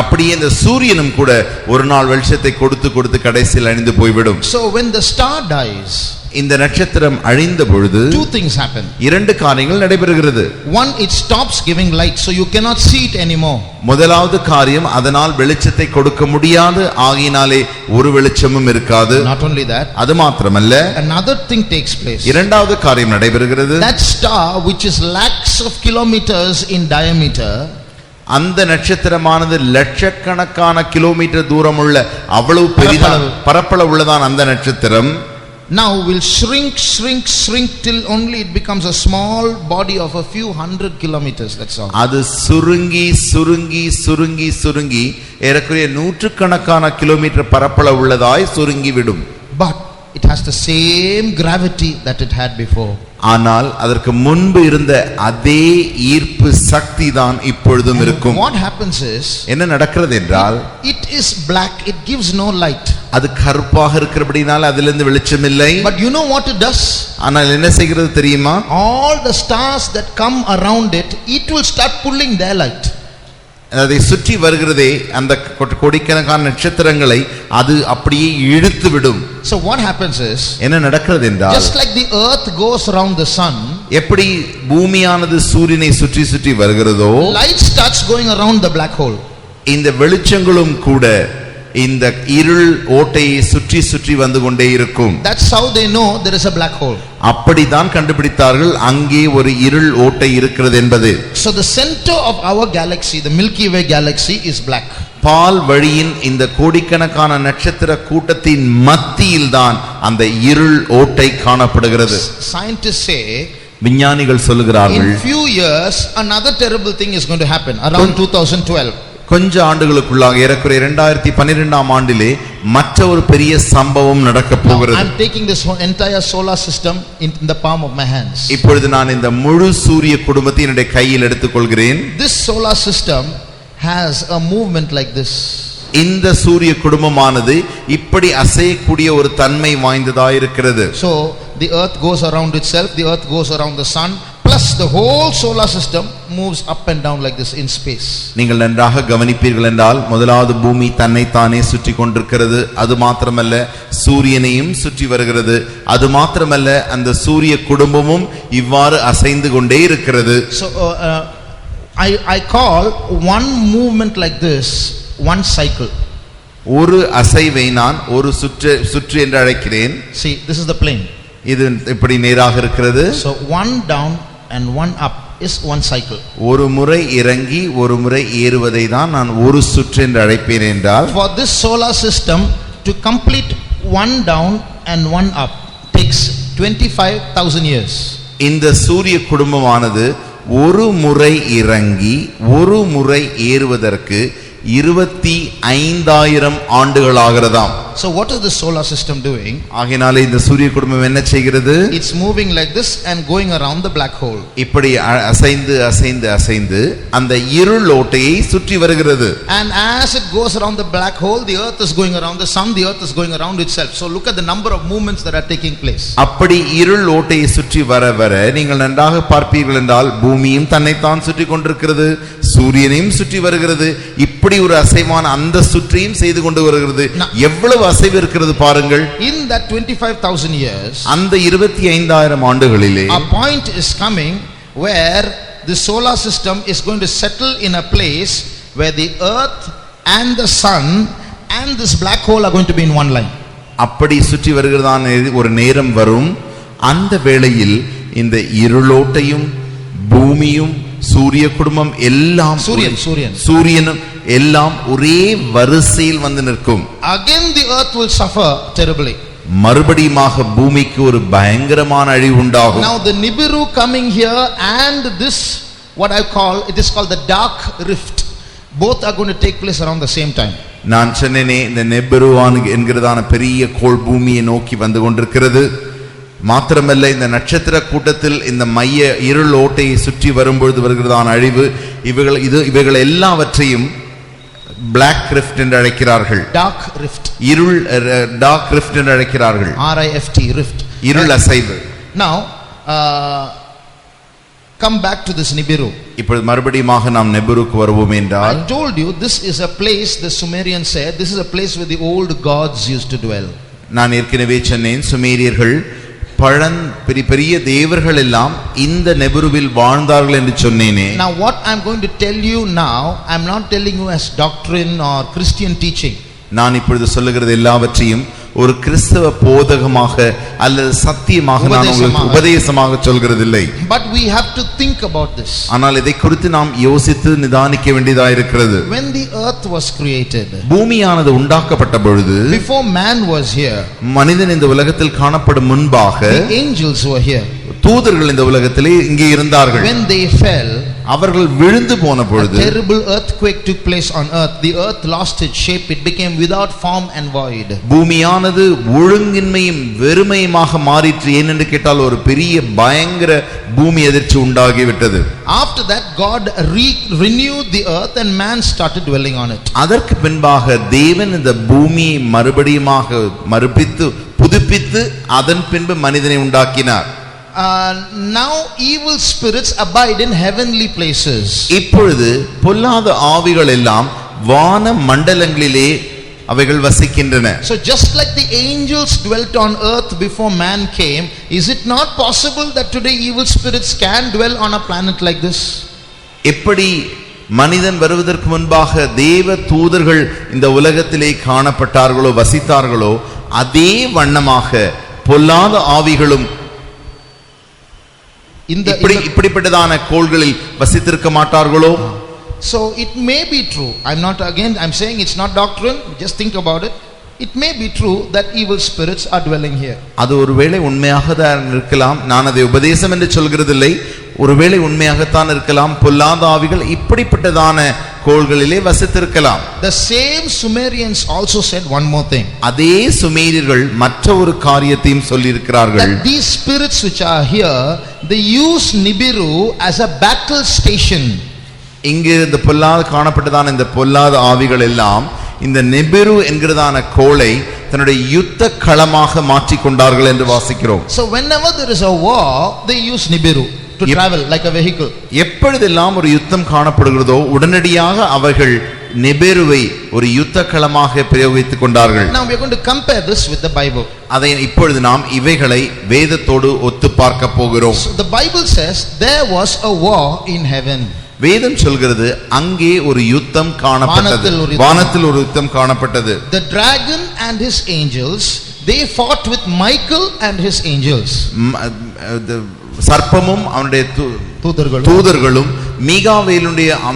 B: அப்படியே இந்த சூரியனும் கூட ஒரு நாள் வெளிச்சத்தை கொடுத்து கடைசியில் அழிந்து போய்விடும்.
A: So when the star dies,
B: இந்த நட்சத்திரம் அழிந்த பொழுது
A: two things happen.
B: இரண்டு காரியங்கள் நடைபெறுகிறது.
A: One, it stops giving light, so you cannot see it anymore.
B: முதலாவது காரியம், அதனால் வெளிச்சத்தை கொடுக்க முடியாது, ஆகினாலே ஒரு வெளிச்சமும் இருக்காது.
A: Not only that,
B: அது மாத்திரமல்ல,
A: another thing takes place.
B: இரண்டாவது காரியம் நடைபெறுகிறது.
A: That star which is lakhs of kilometers in diameter,
B: அந்த நட்சத்திரமானது லட்சக்கணக்கான கிலோமீட்டர் தூரம் உள்ள அவ்வளவு பெரிதான பரப்பளவு உள்ளதான் அந்த நட்சத்திரம்
A: now will shrink till only it becomes a small body of a few hundred kilometers. That's all.
B: அது சுருங்கி ஏறக்குறைய நூற்றுக்கணக்கான கிலோமீட்டர் பரப்பளவு உள்ளதாய் சுருங்கி விடும்.
A: But it has the same gravity that it had before.
B: ஆனால் அதற்கு முன்பு இருந்த அதே ஈர்ப்பு சக்தி தான் இப்பொழுதும் இருக்கும்.
A: What happens is,
B: என்ன நடக்கிறது என்றால்,
A: it is black, it gives no light.
B: அது கருப்பாக இருக்கிறபடியால் அதிலிருந்து வெளிச்சம் இல்லை.
A: But you know what it does?
B: ஆனால் என்ன செய்கிறது தெரியுமா?
A: All the stars that come around it, it will start pulling their light.
B: அதை சுற்றி வருகிறதே அந்த கோடிக்கணக்கான நட்சத்திரங்களை அது அப்படியே இழுத்து விடும்.
A: So what happens is,
B: என்ன நடக்கிறது என்றால்,
A: just like the earth goes around the sun,
B: எப்படி பூமியானது சூரியனை சுற்றி வருகிறதோ,
A: light starts going around the black hole.
B: இந்த வெளிச்சங்களும் கூட இந்த இருள் ஓட்டையை சுற்றி வந்து கொண்டே இருக்கும்.
A: That's how they know there is a black hole.
B: அப்படிதான் கண்டுபிடித்தார்கள் அங்கே ஒரு இருள் ஓட்டை இருக்கிறது என்பது.
A: So the center of our galaxy, the Milky Way galaxy, is black.
B: பால் வழியின் இந்த கோடிக்கணக்கான நட்சத்திர கூட்டத்தின் மத்தியில் தான் அந்த இருள் ஓட்டை காணப்படுகிறது.
A: Scientists say,
B: விஞ்ஞானிகள் சொல்லுகிறார்கள்,
A: in few years another terrible thing is going to happen around 2012.
B: கொஞ்ச ஆண்டுகளுக்குள்ளாக ஏறக்குறைய 2012ஆம் ஆண்டிலே மற்ற ஒரு பெரிய சம்பவம் நடக்க
A: Now,
B: போகிறது.
A: I'm taking this entire solar system in the palm of my hands.
B: இப்பொழுது நான் இந்த முழு சூரிய குடும்பத்தை என்னுடைய கையில் எடுத்துக்கொள்கிறேன்.
A: This solar system has a movement like this.
B: இந்த சூரிய குடும்பமானது இப்படி அசையக்கூடிய ஒரு தன்மை வாய்ந்ததாக இருக்கிறது.
A: So the earth goes around itself, the earth goes around the sun, plus the whole solar system moves up and down like this in space.
B: நீங்கள் நன்றாக கவனிப்பீர்கள் என்றால் முதலாவது பூமி தன்னைத்தானே சுற்றி கொண்டிருக்கிறது. அது மாத்திரமல்ல சூரியனையும் சுற்றி வருகிறது. அது மாத்திரமல்ல அந்த சூரிய குடும்பமும் இவ்வாறு அசைந்து கொண்டே இருக்கிறது.
A: So I call one movement like this one cycle.
B: ஒரு அசைவை நான் ஒரு சுற்று என்று அழைக்கிறேன்.
A: See, this is the plane.
B: இது இப்படி நேராக இருக்கிறது.
A: So one down and one up is one cycle.
B: ஒரு முறை இறங்கி ஒரு முறை ஏறுவதை தான் நான் ஒரு சுற்று என்று அழைப்பேன் என்றால்,
A: For this solar system to complete one down and one up takes 25,000 years.
B: இந்த சூரிய குடும்பமானது ஒரு முறை இறங்கி ஒரு முறை ஏறுவதற்கு 25,000 ஆண்டுகள் ஆகிறதாம்.
A: So what is the solar system doing?
B: ஆகையினாலே இந்த சூரிய குடும்பம் என்ன செய்கிறது?
A: It's moving like this and going around the black hole.
B: இப்படி அசைந்து அசைந்து அசைந்து அந்த இருள் ஓட்டையை சுற்றி வருகிறது.
A: And as it goes around the black hole, the earth is going around the sun, the earth is going around itself. So look at the number of movements that are taking place.
B: அப்படி இருள் ஓட்டையை சுற்றி வர வர நீங்கள் நன்றாக பார்ப்பீர்கள் என்றால் பூமியும் தன்னைத்தான் சுற்றி கொண்டிருக்கிறது, சூரியனையும் சுற்றி வருகிறது. இப்படி ஒரு அசைவான அந்த சுற்றியும் செய்து கொண்டு வருகிறது. எவ்வளவு அசைவு இருக்கிறது பாருங்கள்.
A: In that 25,000 years,
B: அந்த 25,000 ஆண்டுகளிலே
A: a point is coming where the solar system is going to settle in a place where the earth and the sun and this black hole are going to be in one line.
B: அப்படி சுற்றி வருகிறதான ஒரு நேரம் வரும். அந்த வேளையில் இந்த இருளோட்டையும் பூமியும் சூரிய குடும்பம் எல்லாம் சூரியனும் எல்லாம் ஒரே வரிசையில் வந்து நிற்கும்.
A: Again the earth will suffer terribly.
B: மறுபடியுமாக பூமிக்கு ஒரு பயங்கரமான அழிவு உண்டாகும்.
A: Now the Nibiru coming here and this, what I call, it is called the dark rift, both are going to take place around the same time.
B: நான் சொன்னேனே இந்த நெபுருவான் என்கிறதான பெரிய கோள் பூமியை நோக்கி வந்து கொண்டிருக்கிறது. மாத்திரமல்ல இந்த நட்சத்திர கூட்டத்தில் இந்த மைய இருள் ஓட்டையை சுற்றி வரும்பொழுது வருகிறதான அழிவு, இவைகள் எல்லாவற்றையும் பிளாக் ரிஃப்ட் என்று அழைக்கிறார்கள்.
A: டார்க் ரிஃப்ட்,
B: இருள் டார்க் ரிஃப்ட் என்று அழைக்கிறார்கள்.
A: RIFT ரிஃப்ட்,
B: இருள் அசைவு.
A: Now come back to this Nibiru.
B: இப்பொழுது மறுபடியுமாக நாம் நெபுருக்கு வருவோம் என்றால்,
A: I told you this is a place, the Sumerians said this is a place where the old gods used to dwell.
B: நான் ஏற்கனவே சொன்னேன் சுமேரியர்கள் பெரிய தேவர்கள் எல்லாம் இந்த நெபுருவில் வாழ்ந்தார்கள் என்று சொன்னேனே.
A: Now what I'm going to tell you now, I'm not telling you as doctrine or Christian teaching.
B: நான் இப்பொழுது சொல்லுகிறது எல்லாவற்றையும் ஒரு கிறிஸ்தவ போதகமாக அல்லது சத்தியமாக நான் உங்களுக்கு உபதேசமாக சொல்கிறதில்லை.
A: But we have to think about this.
B: ஆனால் இதை குறித்து நாம் யோசித்து நிதானிக்க வேண்டியதாக இருக்கிறது.
A: When the earth was created,
B: பூமியானது உண்டாக்கப்பட்ட பொழுது,
A: before man was here,
B: மனிதன் இந்த உலகத்தில் காணப்படும் முன்பாக
A: the angels were here.
B: தூதர்கள் இந்த உலகத்திலே இங்கே இருந்தார்கள்.
A: When they fell,
B: அவர்கள் விழுந்து போன பொழுது
A: a terrible earthquake took place on earth. The earth lost its shape, it became without form and void.
B: பூமியானது ஒழுங்கின்மையும் வெறுமையுமாக மாறிற்று. ஏனென்று கேட்டால் ஒரு பெரிய பயங்கர பூமி எதிர்ச்சி உண்டாகிவிட்டது.
A: After that God renewed the earth and man started dwelling on it.
B: அதற்கு பின்பாக தேவன் இந்த பூமியை மறுபடியுமாக புதுப்பித்து அதன் பின்பு மனிதனை உண்டாக்கினார்.
A: Now evil spirits abide in heavenly places.
B: இப்பொழுது பொல்லாத ஆவிகள் எல்லாம் வான மண்டலங்களிலே அவைகள் வசிக்கின்றன.
A: So just like the angels dwelt on earth before man came, is it not possible that today evil spirits can dwell on a planet like this?
B: எப்படி மனிதன் வருவதற்கு முன்பாக தேவ தூதர்கள் இந்த உலகத்திலே காணப்பட்டார்களோ வசித்தார்களோ அதே வண்ணமாக பொல்லாத ஆவிகளும் இப்படிப்பட்டதான கோள்களில் வசித்திருக்க மாட்டார்களோ?
A: So it may be true. I'm saying it's not doctrine, just think about it. It may be true that evil spirits are dwelling here.
B: அது ஒருவேளை உண்மையாக தான் இருக்கலாம். நான் அதை உபதேசம் என்று சொல்கிறதில்லை. ஒருவேளை உண்மையாகத்தான் இருக்கலாம், பொல்லாத ஆவிகள் இப்படிப்பட்டதான கோள்களிலே வசித்திருக்கலாம்.
A: The same Sumerians also said one more thing.
B: அதே சுமேரியர்கள் மற்ற ஒரு காரியத்தையும் சொல்லியிருக்கிறார்கள்.
A: That these spirits which are here, they use Nibiru as a battle station.
B: இங்கு இந்த பொல்லாத காணப்பட்டதான இந்த பொல்லாத ஆவிகள் எல்லாம் இந்த நிபிரு என்கிறதான கோளை தன்னுடைய யுத்த களமாக மாற்றிக் கொண்டார்கள் என்று வாசிக்கிறோம்.
A: So whenever there is a war, they use Nibiru to travel like a vehicle.
B: எப்பொழுதெல்லாம் ஒரு யுத்தம் காணப்படுகிறதோ உடனடியாக அவர்கள் நிபிருவை ஒரு யுத்த களமாக பிரயோகித்துக் கொண்டார்கள்.
A: Now we are going to compare this with the Bible.
B: அதை இப்பொழுது நாம் இவைகளை வேதத்தோடு ஒத்து பார்க்க போகிறோம்.
A: So the Bible says there was a war in heaven.
B: வேதம் சொல்கிறது அங்கே ஒரு யுத்தம் காணப்பட்டது, வானத்தில் ஒரு யுத்தம் காணப்பட்டது.
A: The dragon and his angels, they fought with Michael and his angels.
B: சர்ப்பமும் அவனுடைய தூதர்களும்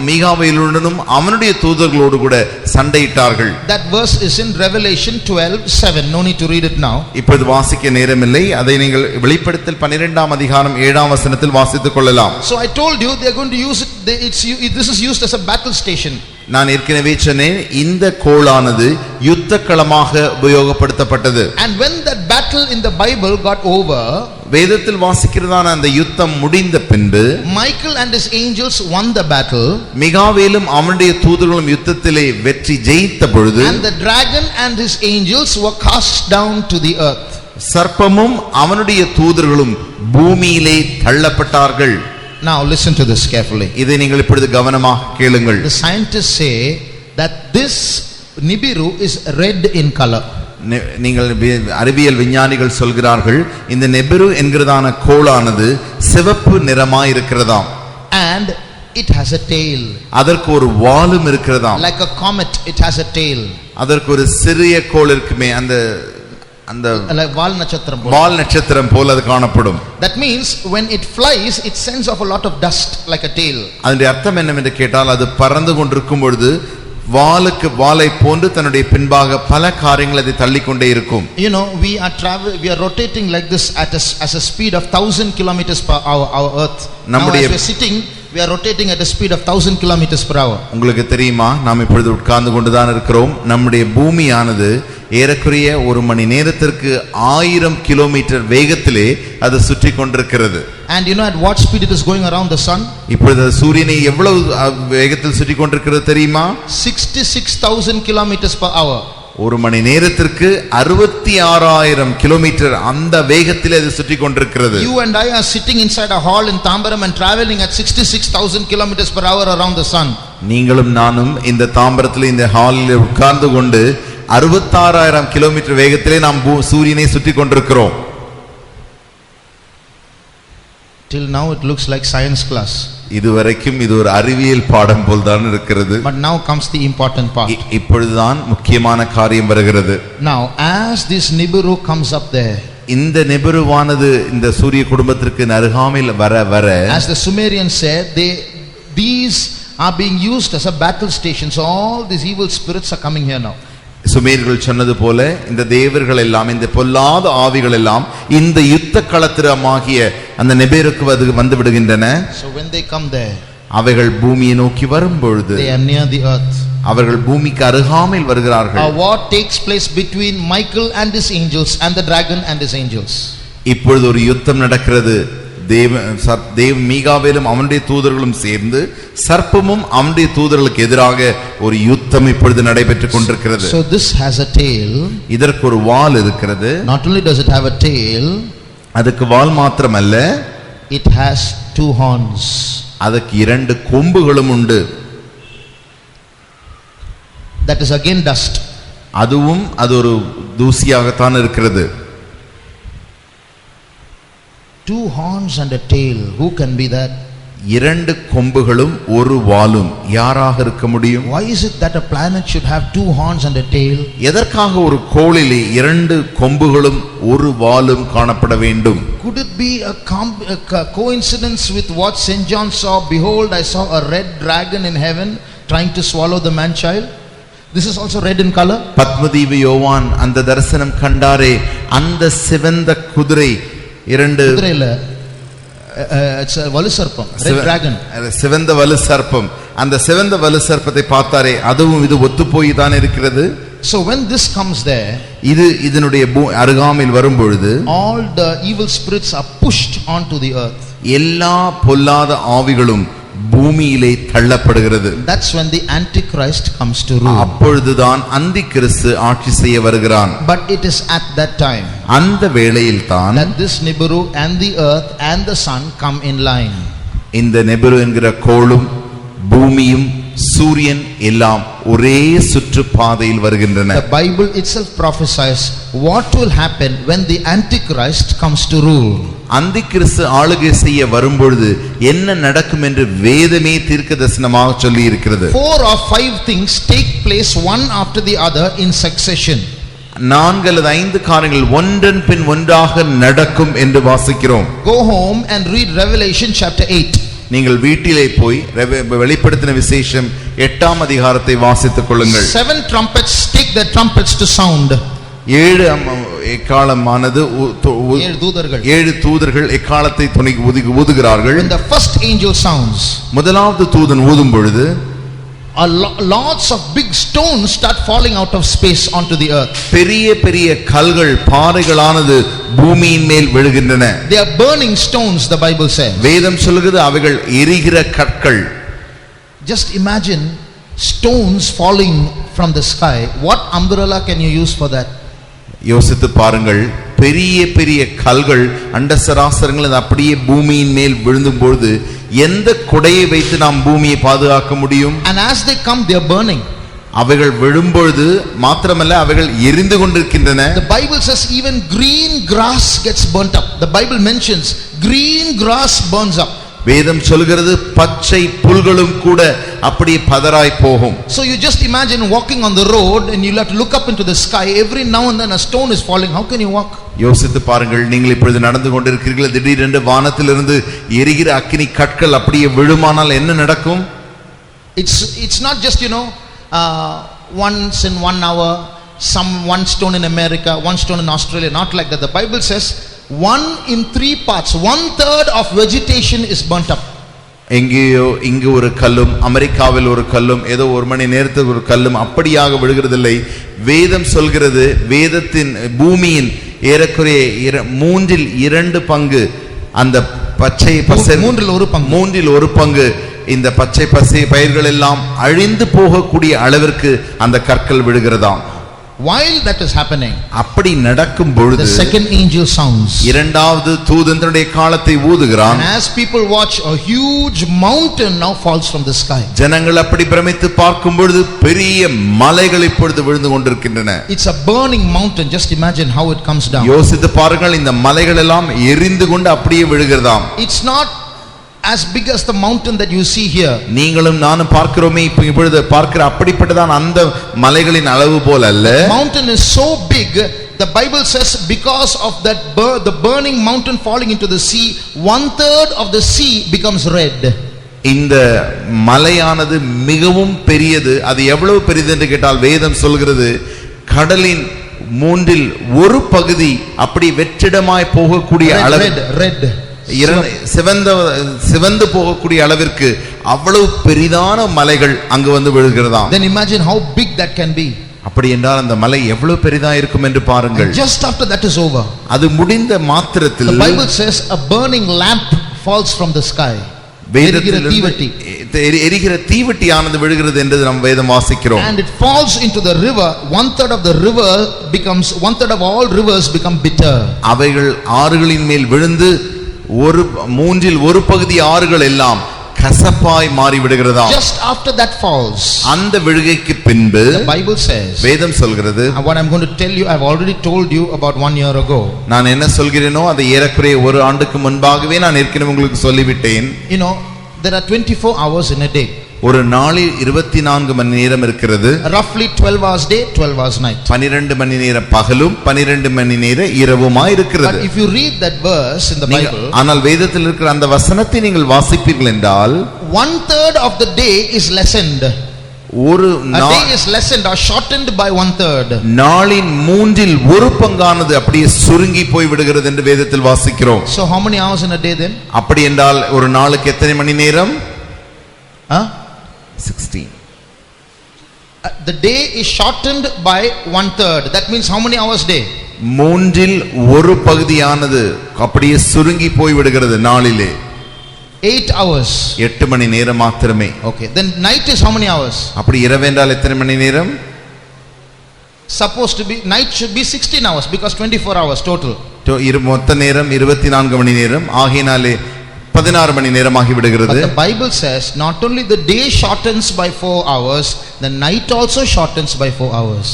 B: மீகாவேலுடனும் அவனுடைய தூதர்களோடு கூட சண்டையிட்டார்கள்.
A: That verse is in Revelation 12:7. No need to read it now.
B: இப்பொழுது வாசிக்க நேரமில்லை, அதை நீங்கள் வெளிப்படுத்தல் 12ஆம் அதிகாரம் 7ஆம் வசனத்தில் வாசித்துக் கொள்ளலாம்.
A: So I told you they are going to use it, this is used as a battle station.
B: நான் ஏற்கனவே சொன்னேன், இந்த கோளானது யுத்த களமாக உபயோகப்படுத்தப்பட்டது.
A: And when that battle in the Bible got over,
B: வேதத்தில் வாசிக்கிறதான அந்த யுத்தம் முடிந்த பின்பு
A: Michael and his angels won the battle.
B: மிகாவேலும் அவனுடைய தூதர்களும் யுத்தத்திலே வெற்றி ஜெயித்த பொழுது,
A: and the dragon and his angels were cast down to the earth.
B: சர்ப்பமும் அவனுடைய தூதர்களும் பூமியிலே தள்ளப்பட்டார்கள்.
A: Now listen to this carefully.
B: இதை நீங்கள் இப்பொழுது கவனமாக கேளுங்கள்.
A: The scientists say that this Nibiru is red in color.
B: நீங்கள் அறிவியல் விஞ்ஞானிகள் சொல்கிறார்கள் இந்த நிபிரு என்கிறதான கோளானது சிவப்பு நிறமாய் இருக்கிறதாம்.
A: And it has a tail.
B: அதற்கு ஒரு வாலும் இருக்கிறதாம்.
A: Like a comet, it has a tail.
B: அதற்கு ஒரு சிறிய கோள் இருக்குமே, அந்த
A: வால்
B: நட்சத்திரம் போல அது காணப்படும்.
A: That means when it flies, it sends off a lot of dust like a tail.
B: அதனுடைய அர்த்தம் என்னவென்று கேட்டால், அது பறந்து கொண்டிருக்கும் பொழுது வாலை போன்று தன்னுடைய பின்பாக பல காரியங்களை அதை தள்ளிக்கொண்டே இருக்கும்.
A: You know, we are rotating like this as a speed of 1000 kilometers per hour, our earth. Now as we are sitting, we are rotating at a speed of 1000 kilometers per hour.
B: உங்களுக்கு தெரியுமா, நாம் இப்பொழுது உட்கார்ந்து கொண்டுதான் இருக்கிறோம். நம்முடைய பூமியானது ஏறக்குறைய ஒரு மணி நேரத்திற்கு 1000 கிலோமீட்டர் வேகத்திலே அது சுற்றி கொண்டிருக்கிறது.
A: And you know at what speed it is going around the sun?
B: இப்பொழுது சூரியனை எவ்வளவு வேகத்தில் சுற்றி கொண்டிருக்கிறது தெரியுமா?
A: 66,000 kilometers per hour.
B: ஒரு மணி நேரத்திற்கு 66,000 கிலோமீட்டர் அந்த வேகத்தில் அது சுற்றி கொண்டிருக்கிறது.
A: You and I are sitting inside a hall in Tambaram and traveling at 66,000 kilometers per hour around the sun.
B: நீங்களும் நானும் இந்த தாம்பரத்தில் இந்த ஹாலில் உட்கார்ந்து கொண்டு 66,000 கிலோமீட்டர் வேகத்திலே நாம் சூரியனை சுற்றி கொண்டிருக்கிறோம்.
A: Till now it looks like science class.
B: இதுவரைக்கும் இது ஒரு அறிவியல் பாடம் போல்தான் இருக்கிறது.
A: But now comes the important part.
B: இப்பொழுதுதான் முக்கியமான காரியம் வருகிறது.
A: Now as this Nibiru comes up there,
B: இந்த நிபிருவானது இந்த சூரிய குடும்பத்திற்கு அருகாமையில் வர
A: as the Sumerians said, these are being used as a battle station. So all these evil spirits are coming here now.
B: சுமேர்கள் சொன்னது போல இந்த தேவர்கள் எல்லாம், இந்த பொல்லாத ஆவிகள் எல்லாம் இந்த யுத்த களத்திரமாகிய அந்த நிபிருக்கு வந்து விடுகின்றன.
A: So when they come there,
B: அவைகள் பூமியை நோக்கி வரும்பொழுது
A: they are near the earth.
B: அவர்கள் பூமிக்கு அருகாமையில் வருகிறார்கள்.
A: A war takes place between Michael and his angels and the dragon and his angels.
B: இப்பொழுது ஒரு யுத்தம் நடக்கிறது. தேவ மீகாவேலும் அவனுடைய தூதர்களும் சேர்ந்து சர்ப்பமும் அவனுடைய தூதர்களுக்கு எதிராக ஒரு யுத்தம் இப்பொழுது நடைபெற்றுக் கொண்டிருக்கிறது.
A: So this has a tail.
B: இதற்கு ஒரு வால் இருக்கிறது.
A: Not only does it have a tail,
B: அதுக்கு வால் மாத்திரமல்ல,
A: it has 2 horns.
B: அதுக்கு 2 கொம்புகளும் உண்டு.
A: That is again dust.
B: அதுவும் அது ஒரு தூசியாகத்தான் இருக்கிறது.
A: 2 horns and a tail. Who can be that?
B: 2 கொம்புகளும் ஒரு வாலும் யாராக இருக்க முடியும்?
A: Why is it that a planet should have 2 horns and a tail?
B: எதற்காக ஒரு கோளிலே 2 கொம்புகளும் ஒரு வாலும் காணப்பட வேண்டும்?
A: Could it be a coincidence with what St. John saw? Behold, I saw a red dragon in heaven trying to swallow the man child. This is also red in color.
B: பத்மதீவு யோவான் அந்த தரிசனம் கண்டாரே, அந்த சிவந்த குதிரை 2
A: it's a valu sarpam, red dragon.
B: சிவந்த வலு சர்ப்பம். அந்த சிவந்த வலு சர்ப்பத்தை பார்த்தாரே அதுவும் இது ஒத்துப்போய் தான் இருக்கிறது.
A: So when this comes there,
B: இது இதனுடைய அருகாமையில் வரும்பொழுது
A: all the evil spirits are pushed onto the earth.
B: எல்லா பொல்லாத ஆவிகளும் பூமியிலே தள்ளப்படுகிறது.
A: That's when the antichrist comes to rule.
B: அப்பொழுதுதான் அந்தி கிறிஸ்து ஆட்சி செய்ய வருகிறான்.
A: But it is at that time
B: அந்த வேளையில் தான்
A: that this Nibiru and the earth and the sun come in line.
B: இந்த நெபுரு என்கிற கோளும் பூமியும் சூரியன் எல்லாம் ஒரே சுற்றுப்பாதையில் வருகின்றன.
A: The Bible itself prophesies what will happen when the antichrist comes to rule.
B: அந்தி கிறிஸ்து ஆளுகை செய்ய வரும்பொழுது என்ன நடக்கும் என்று வேதமே தீர்க்கதரிசனமாக சொல்லி இருக்கிறது.
A: 4 or 5 things take place one after the other in succession.
B: 4 அல்லது 5 காரியங்கள் ஒன்றன் பின் ஒன்றாக நடக்கும் என்று வாசிக்கிறோம்.
A: Go home and read Revelation chapter 8.
B: நீங்கள் வீட்டிலே போய் வெளிப்படுத்தின விசேஷம் 8ஆம் அதிகாரத்தை வாசித்துக் கொள்ளுங்கள்.
A: 7 trumpets take their trumpets to sound.
B: 7 எக்காலமானது 7 தூதர்கள் எக்காலத்தை ஊதுகிறார்கள்.
A: When the first angel sounds,
B: முதலாவது தூதன் ஊதும் பொழுது
A: lots of big stones start falling out of space onto the earth.
B: பெரிய பெரிய கல்கள் பாறைகளானது பூமியின் மேல் விழுகின்றன.
A: They are burning stones, the Bible says.
B: வேதம் சொல்கிறது அவைகள் எரிகிற கற்கள்.
A: Just imagine stones falling from the sky. What umbrella can you use for that?
B: யோசித்து பாருங்கள், பெரிய பெரிய கல்கள் அண்ட சராசரங்கள் அப்படியே பூமியின் மேல் விழுந்தும் பொழுது எந்த குடையை வைத்து நாம் பூமியை பாதுகாக்க முடியும்?
A: And as they come, they are burning.
B: அவைகள் விழும்பொழுது மாத்திரமல்ல அவைகள் எரிந்து கொண்டிருக்கின்றன.
A: The Bible says even green grass gets burnt up. The Bible mentions green grass burns up.
B: வேதம் சொல்கிறது பச்சை புல்களும் கூட அப்படியே பதறாய் போகும்.
A: So you just imagine walking on the road and you'll have to look up into the sky. Every now and then a stone is falling. How can you walk?
B: யோசித்து பாருங்கள், நீங்கள் இப்பொழுது நடந்து கொண்டிருக்கிறீர்கள், திடீரென்று வானத்திலிருந்து எரிகிற அக்கினி கற்கள் அப்படியே விழுமானால் என்ன நடக்கும்?
A: It's not just once in 1 hour, one stone in America, one stone in Australia, not like that. The Bible says 1 in 3 parts, 1/3 of vegetation is burnt up.
B: எங்கேயோ இங்கு ஒரு கல்லும் அமெரிக்காவில் ஒரு கல்லும் ஏதோ ஒரு மணி நேரத்துக்கு ஒரு கல்லும் அப்படியாக விழுகிறதில்லை. வேதம் சொல்கிறது, வேதத்தின் பூமியின் ஏறக்குறைய 2 பங்கு அந்த பச்சை பசை 1 பங்கு இந்த பச்சை பசை பயிர்கள் எல்லாம் அழிந்து போகக்கூடிய அளவிற்கு அந்த கற்கள் விழுகிறதாம்.
A: While that is happening,
B: அப்படி நடக்கும் பொழுது
A: the second angel sounds.
B: இரண்டாவது தூதன் தன்னுடைய காலத்தை ஊதுகிறான்.
A: And as people watch, a huge mountain now falls from the sky.
B: ஜனங்கள் அப்படி பிரமித்து பார்க்கும் பொழுது பெரிய மலைகள் இப்பொழுது விழுந்து கொண்டிருக்கின்றன.
A: It's a burning mountain. Just imagine how it comes down.
B: யோசித்து பாருங்கள், இந்த மலைகள் எல்லாம் எரிந்து கொண்டு அப்படியே விழுகிறதாம்.
A: It's not as big as the mountain that you see here.
B: நீங்களும் நானும் பார்க்கிறோமே இப்பொழுது பார்க்கிற அப்படிப்பட்டதான் அந்த மலைகளின் அளவு போல அல்ல.
A: Mountain is so big, the Bible says because of that the burning mountain falling into the sea, 1/3 of the sea becomes red.
B: இந்த மலையானது மிகவும் பெரியது. அது எவ்வளவு பெரியது என்று கேட்டால் வேதம் சொல்கிறது கடலின் 1/3 பகுதி அப்படி வெற்றிடமாய் போகக்கூடிய அளவு
A: red
B: சிவந்து போகக்கூடிய அளவிற்கு அவ்வளவு பெரிதான மலைகள் அங்கு வந்து விழுகிறதாம்.
A: Then imagine how big that can be.
B: அப்படி என்றால் அந்த மலை எவ்வளவு பெரிதா இருக்கும் என்று பாருங்கள்.
A: And just after that is over,
B: அது முடிந்த மாத்திரத்தில்
A: the Bible says a burning lamp falls from the sky.
B: எரிகிற தீவட்டியானது விழுகிறது என்று நாம் வேதம் வாசிக்கிறோம்.
A: And it falls into the river. 1/3 of the river becomes 1/3 of all rivers become bitter.
B: அவைகள் ஆறுகளின் மேல் விழுந்து 1/3 பகுதி ஆறுகள் எல்லாம் கசப்பாய் மாறி விடுகிறதாம்.
A: Just after that falls,
B: அந்த விழுகைக்கு பின்பு
A: the Bible says,
B: வேதம் சொல்கிறது,
A: what I'm going to tell you I've already told you about 1 year ago.
B: நான் என்ன சொல்கிறேனோ அதை ஏறக்குறைய 1 ஆண்டுக்கு முன்பாகவே நான் ஏற்கனவே உங்களுக்கு சொல்லிவிட்டேன்.
A: There are 24 hours in a day.
B: ஒரு நாளில் 24 மணி நேரம் இருக்கிறது.
A: Roughly 12 hours day, 12 hours night.
B: 12 மணி நேரம் பகலும் 12 மணி நேரம் இரவுமாய் இருக்கிறது.
A: But if you read that verse in the Bible,
B: ஆனால் வேதத்தில் இருக்கிற அந்த வசனத்தை நீங்கள் வாசிப்பீர்கள் என்றால்
A: 1/3 of the day is lessened.
B: ஒரு
A: A day is lessened or shortened by 1/3.
B: நாளின் மூன்றில் ஒரு பங்கானது அப்படியே சுருங்கி போய் விடுகிறது என்று வேதத்தில் வாசிக்கிறோம்.
A: So how many hours in a day then?
B: அப்படி என்றால் ஒரு நாளுக்கு எத்தனை மணி நேரம்? 16.
A: The day is shortened by 1/3. That means how many hours day?
B: மூன்றில் ஒரு பகுதியானது அப்படியே சுருங்கி போய் விடுகிறது நாளிலே.
A: 8 hours.
B: 8 மணி நேரம் மாத்திரமே.
A: Okay, then night is how many hours?
B: அப்படி இரவு என்றால் எத்தனை மணி நேரம்?
A: Supposed to be, night should be 16 hours because 24 hours total.
B: மொத்த நேரம் 24 மணி நேரம் ஆகினாலே 16 மணி நேரமாகி விடுகிறது.
A: But the Bible says not only the day shortens by 4 hours, the night also shortens by 4 hours.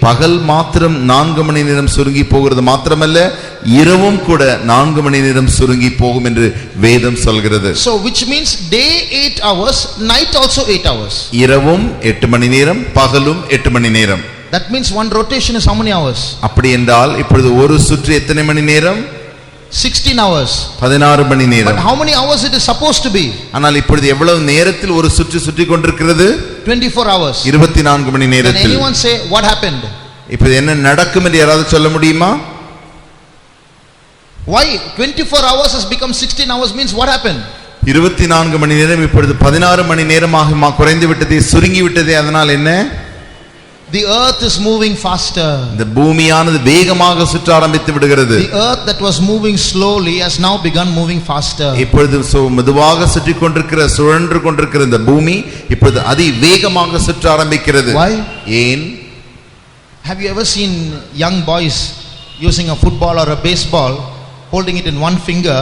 B: பகல் மாத்திரம் 4 மணி நேரம் சுருங்கி போகிறது மாத்திரமல்ல இரவும் கூட 4 மணி நேரம் சுருங்கி போகும் என்று வேதம் சொல்கிறது.
A: So which means day 8 hours, night also 8 hours.
B: இரவும் 8 மணி நேரம் பகலும் 8 மணி நேரம்.
A: That means one rotation is how many hours?
B: அப்படி என்றால் இப்பொழுது ஒரு சுற்று எத்தனை மணி நேரம்?
A: 16 hours.
B: 16 மணி நேரம்.
A: But how many hours it is supposed to be?
B: ஆனால் இப்பொழுது எவ்வளவு நேரத்தில் ஒரு சுற்று சுற்றி கொண்டிருக்கிறது?
A: 24 hours.
B: 24 மணி
A: Can
B: நேரத்தில்.
A: anyone say what happened?
B: இப்போ என்ன நடக்கும் என்று யாராவது சொல்ல முடியுமா?
A: Why 24 hours has become 16 hours means what happened?
B: 24 மணி நேரம் இப்பொழுது 16 மணி நேரமாக குறைந்து விட்டதே, சுருங்கி விட்டதே. அதனால் என்ன?
A: The earth is moving faster.
B: இந்த பூமியானது வேகமாக சுற்ற ஆரம்பித்து விடுகிறது.
A: The earth that was moving slowly has now begun moving faster.
B: இப்பொழுது மெதுவாக சுற்றிக் கொண்டிருக்கிற சுழன்று கொண்டிருக்கிற இந்த பூமி இப்பொழுது அதி வேகமாக சுற்ற ஆரம்பிக்கிறது.
A: Why?
B: ஏன்?
A: Have you ever seen young boys using a football or a baseball, holding it in one finger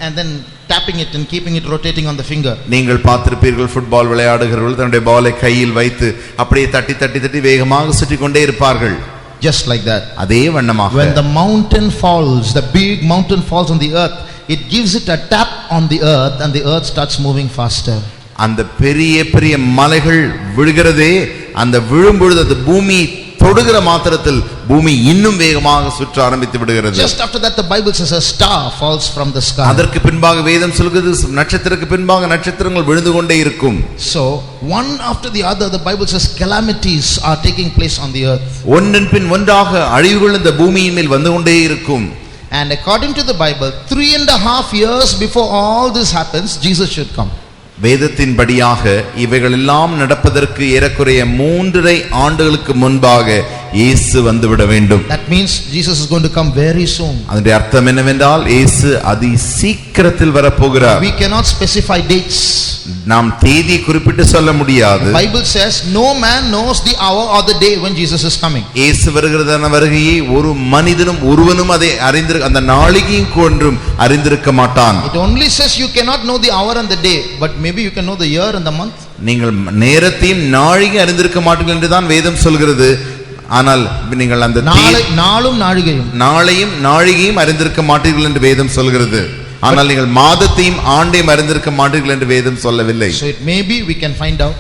A: and then tapping it and keeping it rotating on the finger?
B: நீங்கள் பார்த்திருப்பீர்கள், ஃபுட்பால் விளையாடுகிறவர்கள் தன்னுடைய பாலை கையில் வைத்து அப்படியே தட்டி தட்டி தட்டி வேகமாக சுற்றிக் கொண்டே இருப்பார்கள்.
A: Just like that.
B: அதே வண்ணமாக
A: When the mountain falls, the big mountain falls on the earth, it gives it a tap on the earth and the earth starts moving faster.
B: அந்த பெரிய பெரிய மலைகள் விழுகிறதே, அந்த விழும்பொழுது அந்த பூமி தொடுகிற மாத்திரத்தில் பூமி இன்னும் வேகமாக சுற்ற ஆரம்பித்து விடுகிறது.
A: Just after that the Bible says a star falls from the sky.
B: அதற்கு பின்பாக வேதம் சொல்கிறது நட்சத்திரத்துக்கு பின்பாக நட்சத்திரங்கள் விழுந்து கொண்டே இருக்கும்.
A: So one after the other the Bible says calamities are taking place on the earth.
B: ஒன்றன் பின் ஒன்றாக அழிவுகள் இந்த பூமியின் மேல் வந்து கொண்டே இருக்கும்.
A: And according to the Bible 3.5 years before all this happens Jesus should come.
B: வேதத்தின்படியாக இவைகள் எல்லாம் நடப்பதற்கு ஏறக்குறைய 3.5 ஆண்டுகளுக்கு முன்பாக இயேசு வந்துவிட வேண்டும்.
A: That means Jesus is going to come very soon.
B: அதனுடைய அர்த்தம் என்னவென்றால் இயேசு அதி சீக்கிரத்தில் வரப்போகிறார்.
A: We cannot specify dates.
B: நாம் தேதி குறிப்பிட்டு சொல்ல முடியாது.
A: The Bible says no man knows the hour or the day when Jesus is coming.
B: இயேசு வருகிறதான வருகையை ஒரு மனிதனும் ஒருவனும் அதை அந்த நாளிகையும் கொன்றும் அறிந்திருக்க மாட்டான்.
A: It only says you cannot know the hour and the day, but maybe you can know the year and the month.
B: நீங்கள் நேரத்தையும் நாழிகை அறிந்திருக்க மாட்டீர்கள் என்று தான் வேதம் சொல்கிறது. ஆனால் நீங்கள் அந்த
A: நாளும்
B: நாளையும் நாழிகையும் அறிந்திருக்க மாட்டீர்கள் என்று வேதம் சொல்கிறது. ஆனால் நீங்கள் மாதத்தையும் ஆண்டையும் அறிந்திருக்க மாட்டீர்கள் என்று வேதம் சொல்லவில்லை.
A: So it maybe we can find out.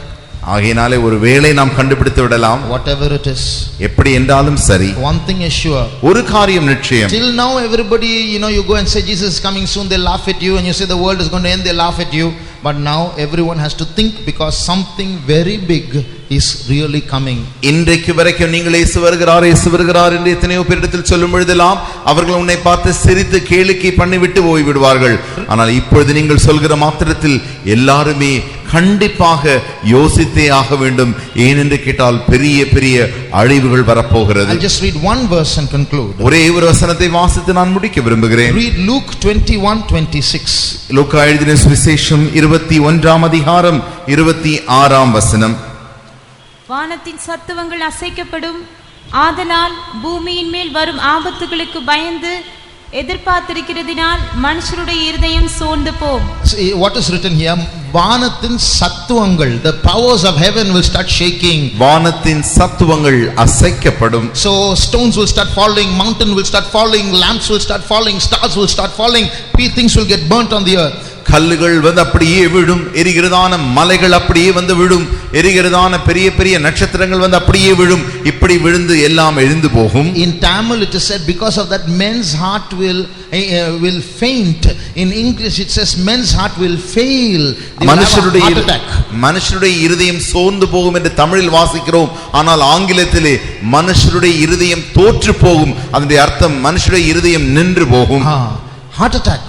B: ஆகையினாலே ஒரு வேளை நாம் கண்டுபிடித்து விடலாம்.
A: Whatever it is.
B: எப்படி என்றாலும் சரி.
A: One thing is sure.
B: ஒரு காரியம் நிச்சயம்.
A: Till now everybody, you go and say Jesus is coming soon, they laugh at you, and you say the world is going to end, they laugh at you. But now everyone has to think because something very big is really coming.
B: இன்றைக்கு வரைக்கும் நீங்கள் இயேசு வருகிறார் என்று எத்தனையோ பேரிடத்தில் சொல்லும் பொழுதெல்லாம் அவர்கள் உன்னை பார்த்து சிரித்து கேளிக்கை பண்ணி விட்டு போய் விடுவார்கள். ஆனால் இப்பொழுது நீங்கள் சொல்கிற மாத்திரத்தில் எல்லாருமே கண்டிப்பாக யோசித்தே ஆக வேண்டும். ஏனென்று கேட்டால் பெரிய பெரிய அழிவுகள் வரப்போகிறது.
A: I'll just read one verse and conclude.
B: ஒரே ஒரு வசனத்தை வாசித்து நான் முடிக்க விரும்புகிறேன்.
A: Read Luke 21:26.
B: லூக்கா எழுதின சுவிசேஷம் 21ஆம் அதிகாரம் 26ஆம் வசனம்.
D: வானத்தின் சத்துவங்கள் அசைக்கப்படும், ஆதலால் பூமியின் மேல் வரும் ஆபத்துகளுக்கு பயந்து எதிர்பார்த்திருக்கிறதினால் மனுஷருடைய இருதயம் சோர்ந்து போம்.
A: What is written here? வானத்தின் சத்துவங்கள், the powers of heaven will start shaking.
B: வானத்தின் சத்துவங்கள் அசைக்கப்படும்.
A: So stones will start falling, mountain will start falling, lamps will start falling, stars will start falling, things will get burnt on the earth.
B: கல்லுகள் வந்து அப்படியே விழும், எரிகிறதான மலைகள் அப்படியே வந்து விழும், எரிகிறதான பெரிய பெரிய நட்சத்திரங்கள் வந்து அப்படியே விழும், இப்படி விழுந்து எல்லாம் எழுந்து போகும்.
A: In Tamil it is said because of that men's heart will faint. In English it says men's heart will fail.
B: மனுஷருடைய இருதயம் சோர்ந்து போகும் என்று தமிழில் வாசிக்கிறோம். ஆனால் ஆங்கிலத்திலே மனுஷருடைய இருதயம் தோற்று போகும். அதனுடைய அர்த்தம் மனுஷருடைய இருதயம் நின்று போகும்.
A: Heart attack.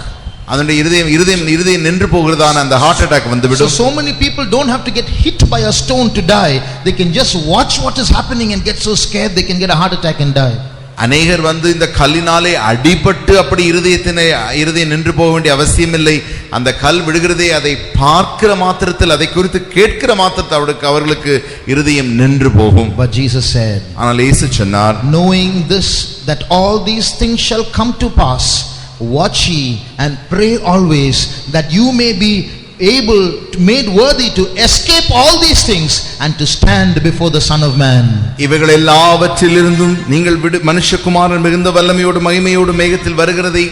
B: அதனுடைய இருதயம் நின்று போகிறதான அந்த ஹார்ட் அட்டாக் வந்துவிடும்.
A: So many people don't have to get hit by a stone to die. They can just watch what is happening and get so scared they can get a heart attack and die.
B: அநேகர் வந்து இந்த கல்லினாலே அடிபட்டு அப்படி இருதயம் நின்று போக வேண்டிய அவசியம் இல்லை. அந்த கல் விழுகிறதே அதை பார்க்கிற மாத்திரத்தில், அதை குறித்து கேட்கிற மாத்திரத்தில் அவர்களுக்கு இருதயம் நின்று போகும்.
A: But Jesus said,
B: ஆனால் இயேசு சொன்னார்,
A: knowing this, that all these things shall come to pass, watch ye and pray always, that you may be made worthy to escape all these things and to stand before the Son of Man.
B: இவைகள் எல்லாவற்றிலிருந்தும் நீங்கள் மனுஷகுமாரன் மிகுந்த வல்லமையோடு மகிமையோடு மேகத்தில் வருகிறதை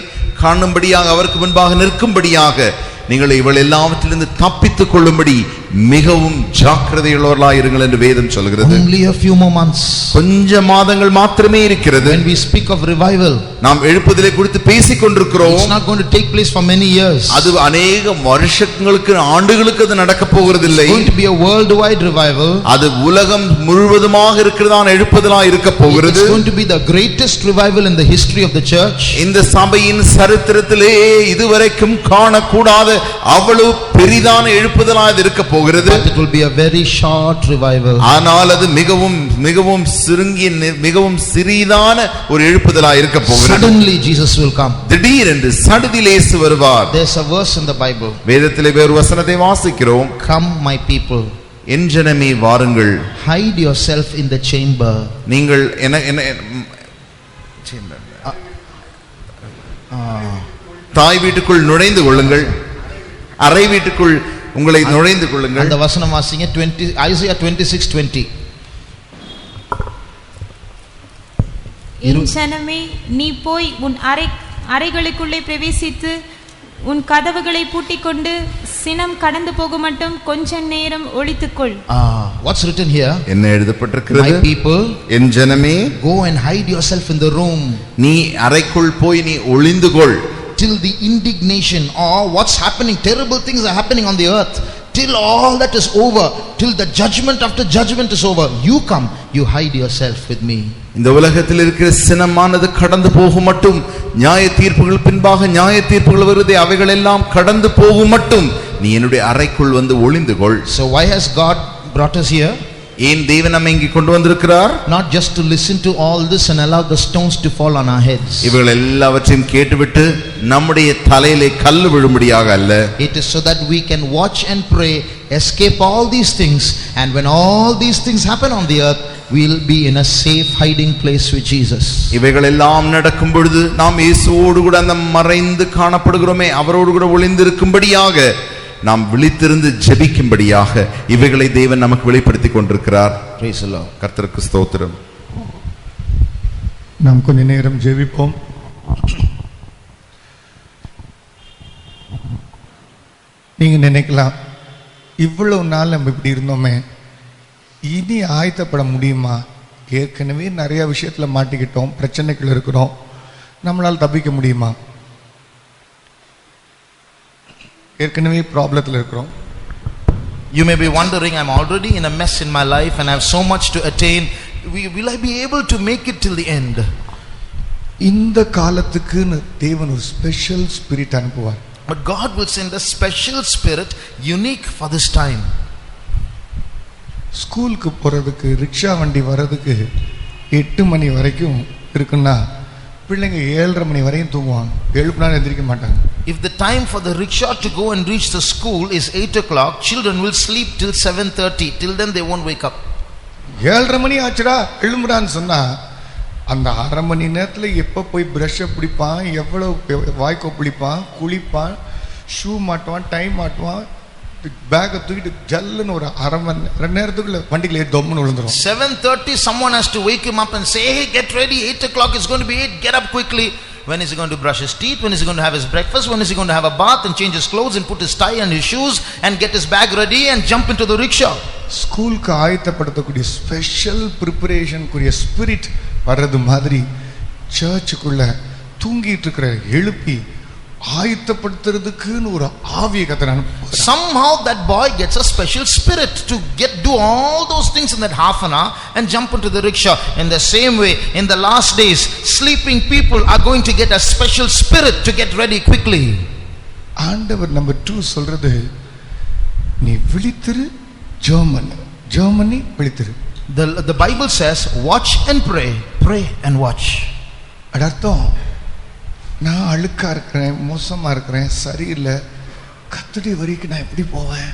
B: காணும்படியாக, அவருக்கு முன்பாக நிற்கும்படியாக நீங்கள் இவள் எல்லாவற்றிலிருந்து தப்பித்துக் கொள்ளும்படி மிகவும் ஜாக்கிரதையுள்ளவர்களாய் இருங்கள் என்று வேதம் சொல்கிறது.
A: Only a few more months.
B: கொஞ்ச மாதங்கள் மாத்திரமே இருக்கிறது.
A: When we speak of revival,
B: நாம் எழுப்புதலை குறித்து பேசிக் கொண்டிருக்கிறோம்.
A: It's not going to take place for many years.
B: அது அநேக வருஷங்களுக்கு ஆண்டுகளுக்கு அது நடக்க போகிறதில்லை.
A: It's going to be a worldwide revival.
B: அது உலகம் முழுவதுமாக இருக்கிறதான எழுப்புதலாய் இருக்க போகிறது.
A: It's going to be the greatest revival in the history of the church.
B: இந்த சபையின் சரித்திரத்திலே இதுவரைக்கும் காணக்கூடாத அவ்வளவு பெரிதான எழுப்புதலாய் இருக்க போகிறது.
A: But it will be a very short revival.
B: ஆனால் அது மிகவும் மிகவும் மிகவும் சிறிதான ஒரு எழுப்புதலாய் இருக்க போகிறது.
A: Suddenly Jesus will come.
B: திடீரென்று சடுதியில் இயேசு வருவார்.
A: There's a verse in the Bible.
B: வேதத்திலே ஒரு வசனத்தை வாசிக்கிறோம்.
A: Come my people,
B: என் ஜனமே வாருங்கள்,
A: hide yourself in the chamber.
B: நீங்கள் தாய் வீட்டுக்குள் நுழைந்து கொள்ளுங்கள், அறை வீட்டுக்குள் உங்களை நுழைந்து கொள்ளுங்கள்.
A: அந்த வசனம் வாசிங்க. Isaiah 26:20.
D: என் ஜனமே, நீ போய் உன் அறைகளுக்குள்ளே பிரவேசித்து உன் கதவுகளை பூட்டிக்கொண்டு சினம் கடந்து போக மட்டும் கொஞ்ச நேரம் ஒளித்துக்கொள்.
A: What's written here?
B: என்ன எழுதப்பட்டிருக்கிறது?
A: My people,
B: என் ஜனமே,
A: go and hide yourself in the room.
B: நீ அறைக்குள் போய் நீ ஒளிந்து கொள்.
A: Till the indignation or what's happening, terrible things are happening on the earth, till all that is over, till the judgment after judgment is over, you come, you hide yourself with me.
B: இந்த உலகத்தில் இருக்கிற சினமானது கடந்து போகும் மட்டும், நியாய தீர்ப்புகள் பின்பாக நியாய தீர்ப்புகள் வருதே, அவைகள் எல்லாம் கடந்து போகும் மட்டும் நீ என்னுடைய அறைக்குள் வந்து ஒளிந்து கொள்.
A: So why has God brought us here?
B: ஏன் தேவன் நம்மை இங்கே கொண்டு வந்திருக்கிறார்?
A: Not just to listen to all this and allow the stones to fall on our heads.
B: இவைகள் எல்லாவற்றையும் கேட்டுவிட்டு நம்முடைய தலையிலே கல்லு விழும்படியாக அல்ல.
A: It is so that we can watch and pray, escape all these things, and when all these things happen on the earth, we will be in a safe hiding place with Jesus.
B: இவைகள் எல்லாம் நடக்கும் பொழுது நாம் இயேசுவோடு கூட அந்த மறைந்து காணப்படுகிறோமே, அவரோடு கூட ஒளிந்திருக்கும்படியாக, நாம் விழித்திருந்து ஜெபிக்கும்படியாக இவைகளை தேவன் நமக்கு வெளிப்படுத்தி கொண்டிருக்கிறார்.
A: Praise the Lord.
B: கர்த்தருக்கு ஸ்தோத்திரம்.
C: நாம் கொஞ்ச நேரம் ஜெபிப்போம். நீங்க நினைக்கலாம், இவ்வளவு நாள் நம்ம இப்படி இருந்தோமே, இனி ஆயத்தப்பட முடியுமா? ஏற்கனவே நிறைய விஷயத்துல மாட்டிக்கிட்டோம், பிரச்சனைகள் இருக்கிறோம், நம்மளால் தப்பிக்க முடியுமா? ஏற்கனவே ப்ராப்ளத்தில் இருக்கிறோம்.
A: You may be wondering, I'm already in a mess in my life and I have so much to attain. Will I be able to make it till the end?
C: இந்த காலத்துக்குன்னு தேவன் ஒரு ஸ்பெஷல் ஸ்பிரிட் அனுப்புவார்.
A: But God will send a special spirit unique for this time.
C: ஸ்கூலுக்கு போறதுக்கு rickshaw வண்டி வர்றதுக்கு 8 மணி வரைக்கும் இருக்குன்னா பிள்ளைங்க 7:30 மணி வரையும் தூங்குவாங்க, எழுப்புனா எந்திரிக்க மாட்டாங்க.
A: If the time for the rickshaw to go and reach the school is 8 o'clock, children will sleep till 7:30. Till then they won't wake up.
C: 7:30 மணி ஆச்சுடா எழும்புடான்னு சொன்னா அந்த 1/2 மணி நேரத்துல எப்ப போய் பிரஷ் பிடிப்பான், எவ்வளவு வாய்க்கோ பிடிப்பான், குளிப்பான், ஷூ மாட்டுவான், டைம் மாட்டுவான், பேக்கை தூக்கிட்டு ஜல்லுன்னு ஒரு 1/2 மணி நேரத்துக்குள்ள வண்டிக்குள்ள தொம்முன்னு விழுந்துரும்.
A: 7:30 someone has to wake him up and say, hey, get ready, 8 o'clock is going to be 8, get up quickly. when is he going to brush his teeth, when is he going to have his breakfast, when is he going to have a bath and change his clothes and put his tie and his shoes and get his bag ready and jump into the rickshaw.
C: ஸ்கூலுக்கு ஆயத்தப்படுத்தக்கூடிய special ப்ரிப்பரேஷனுக்குரிய spirit வர்றது மாதிரி சர்ச்சுக்குள்ள தூங்கிட்டு இருக்கிற எழுப்பி ஆயத்தப்படுத்துறதுக்குன்னு ஒரு ஆவியை கர்த்தர் அனுப்புகிறார்.
A: Somehow that boy gets a special spirit to do all those things in that half an hour and jump into the rickshaw. In the same way, in the last days, sleeping people are going to get a special spirit to get ready quickly.
C: ஆண்டவர் number 2 சொல்றது, நீ விழித்திரு Germany விழித்திரு.
A: The Bible says, watch and pray and watch.
C: அது அர்த்தம், நான் அழுக்கா இருக்கிறேன், மோசமா இருக்கிறேன், சரியில்லை, கர்த்தருடைய வரைக்கும் நான் எப்படி போவேன்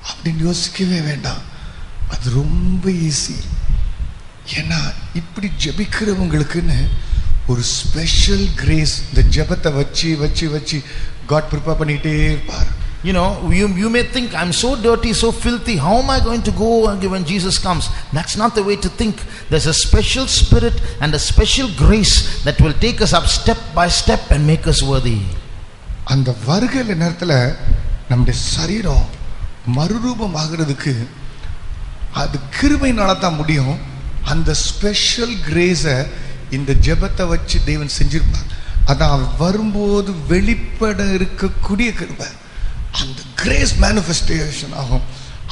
C: அப்படின்னு யோசிக்கவே வேண்டாம். அது ரொம்ப ஈஸி. ஏன்னா இப்படி ஜெபிக்கிறவங்களுக்குன்னு ஒரு ஸ்பெஷல் கிரேஸ், இந்த ஜெபத்தை வச்சு வச்சு வச்சு காட் ப்ரிப்பேர் பண்ணிட்டே இருப்பார்.
A: You know, you may think, I'm so dirty, so filthy, how am I going to go when Jesus comes? That's not the way to think. There's a special spirit and a special grace that will take us up step by step and make us worthy.
C: அந்த வருகையில நேரத்துல நம்முடைய சரீரம் மறுரூபம் ஆகிறதுக்கு அது கிருபையினால தான் முடியும். அந்த ஸ்பெஷல் கிரேஸை இந்த ஜெபத்தை வச்சு தேவன் செஞ்சிருப்பார். அதான் வரும்போது வெளிப்பட இருக்கக்கூடிய கிருபை. அந்த கிரேஸ் மேனிஃபெஸ்டேஷன் ஆகும்.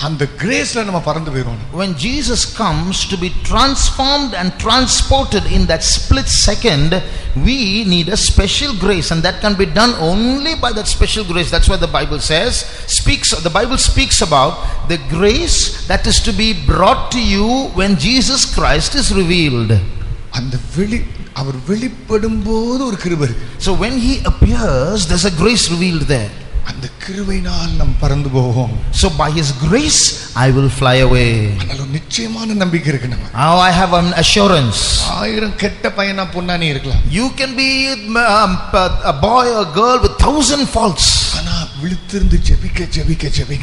C: அந்த கிரேஸ்ல நம்ம பறந்து போயிடுவோம்.
A: When Jesus comes to be transformed and transported in that split second, we need a special grace, and that can be done only by that special grace. That's why the Bible speaks about the grace that is to be brought to you when Jesus Christ is revealed.
C: அந்த அவர் வெளிப்படும் போது ஒரு கிருபை இருக்கு.
A: So when he appears, there's a grace revealed there.
C: அந்த கிருபையினால் நாம் பறந்து போவோம்.
A: So by his grace I will fly away.
C: அதனால நிச்சயமான நம்பிக்கை இருக்கு நம்ம.
A: Now I have an assurance.
C: 1000 கெட்ட பையனா பொண்ணா நீ இருக்கலாம்.
A: You can be a boy or girl with 1000 faults.
C: ஆனா விழித்திருந்து ஜெபிக்க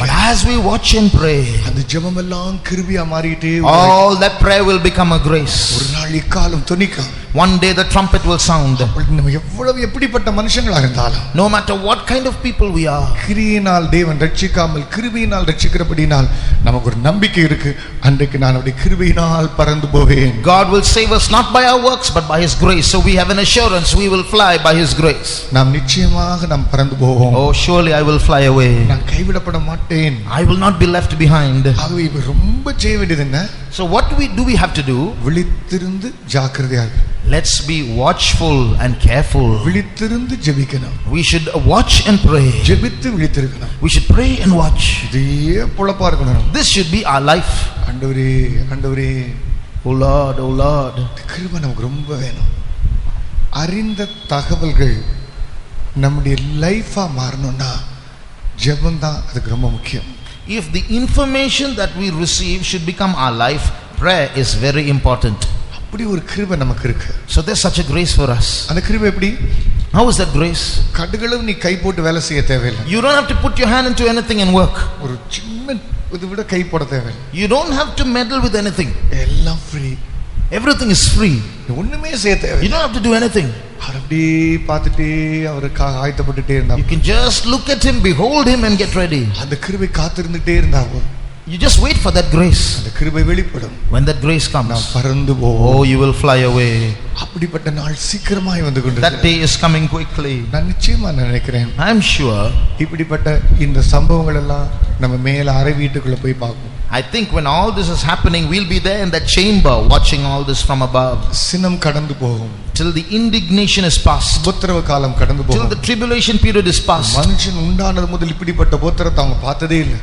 A: But as we watch and pray,
C: அந்த ஜெபம் எல்லாம் கிருபையா மாறிட்டே
A: all that prayer will become a grace.
C: ஒரு நாள் இக்காலம் தொனிக்கும்.
A: One day the trumpet will sound.
C: நம்ம எவ்வளவு எப்படிப்பட்ட மனுஷங்களா இருந்தாலும்,
A: no matter what kind of people we are,
C: கிரியினால் தேவன் ரட்சிக்காமல் கிருபையினால் ரட்சிக்கிறபடினால் நமக்கு ஒரு நம்பிக்கை இருக்கு. அன்றைக்கு நான் அவருடைய கிருபையினால் பறந்து போவேன்.
A: God will save us not by our works but by his grace. So we have an assurance we will fly by his grace.
C: நாம் நிச்சயமாக நாம் பறந்து போவோம்.
A: Oh, surely I will fly away.
C: நான் கைவிடப்பட மாட்டேன்.
A: I will not be left behind.
C: ஆகவே ரொம்ப செய்ய வேண்டியது என்ன?
A: So what do we have to do?
C: விழித்திருந்து ஜாக்கிரதையா இரு.
A: Let's be watchful and careful.
C: விழித்திருந்து ஜெபிக்கணும்.
A: We should watch and pray.
C: ஜெபித்து விழித்திருக்கணும்.
A: We should pray and watch.
C: இதே பொழப்பா இருக்கணும்.
A: This should be our life.
C: ஆண்டவரே,
A: oh Lord,
C: கிருபை நமக்கு ரொம்ப வேணும். அறிந்த தகவல்கள் நம்முடைய லைஃபா மாறணும்னா ஜெபம் தான் அதுக்கு ரொம்ப முக்கியம்.
A: If the information that we receive should become our life, prayer is very important.
C: அப்படி ஒரு கிருபை நமக்கு இருக்கு.
A: So there's such a grace for us.
C: அந்த கிருபை எப்படி?
A: How is that grace?
C: கடுகளவு நீ கை போட்டு வேலை செய்ய தேவையில்லை.
A: You don't have to put your hand into anything and work.
C: ஒரு சின்ன இது விட கை போட தேவையில்லை.
A: You don't have to meddle with anything.
C: எல்லாம் ஃப்ரீ.
A: Everything is free.
C: ஒண்ணுமே செய்ய தேவையில்லை.
A: You don't have to do anything.
C: அவர் அப்படியே பார்த்துட்டே அவருக்காக ஆயத்தப்பட்டுட்டே இருந்தா.
A: You can just look at him, behold him and get ready.
C: அந்த கிருபை காத்திருந்துட்டே இருந்தா.
A: You just wait for that grace.
C: அந்த கிருபை வெளிப்படும்.
A: When that grace comes,
C: நாம் பறந்து போவோம்.
A: oh, you will fly away.
C: அப்படிப்பட்ட நாள் சீக்கிரமாய் வந்து கொண்டிருக்கிறது.
A: That day is coming quickly.
C: நான் நிச்சயமா நினைக்கிறேன்.
A: I am sure.
C: இப்படிப்பட்ட இந்த சம்பவங்கள் எல்லாம் நம்ம மேல அறை வீட்டுக்குள்ள போய் பார்ப்போம்.
A: I think when all this is happening, we'll be there in that chamber watching all this from above.
C: சினம் கடந்து போகும்.
A: Till the indignation is past.
C: உபத்திரவ காலம் கடந்து போகும்.
A: Till the tribulation period is past.
C: மனுஷன் உண்டானது முதல் இப்படிப்பட்ட உபத்திரத்தை அவங்க பார்த்ததே இல்லை.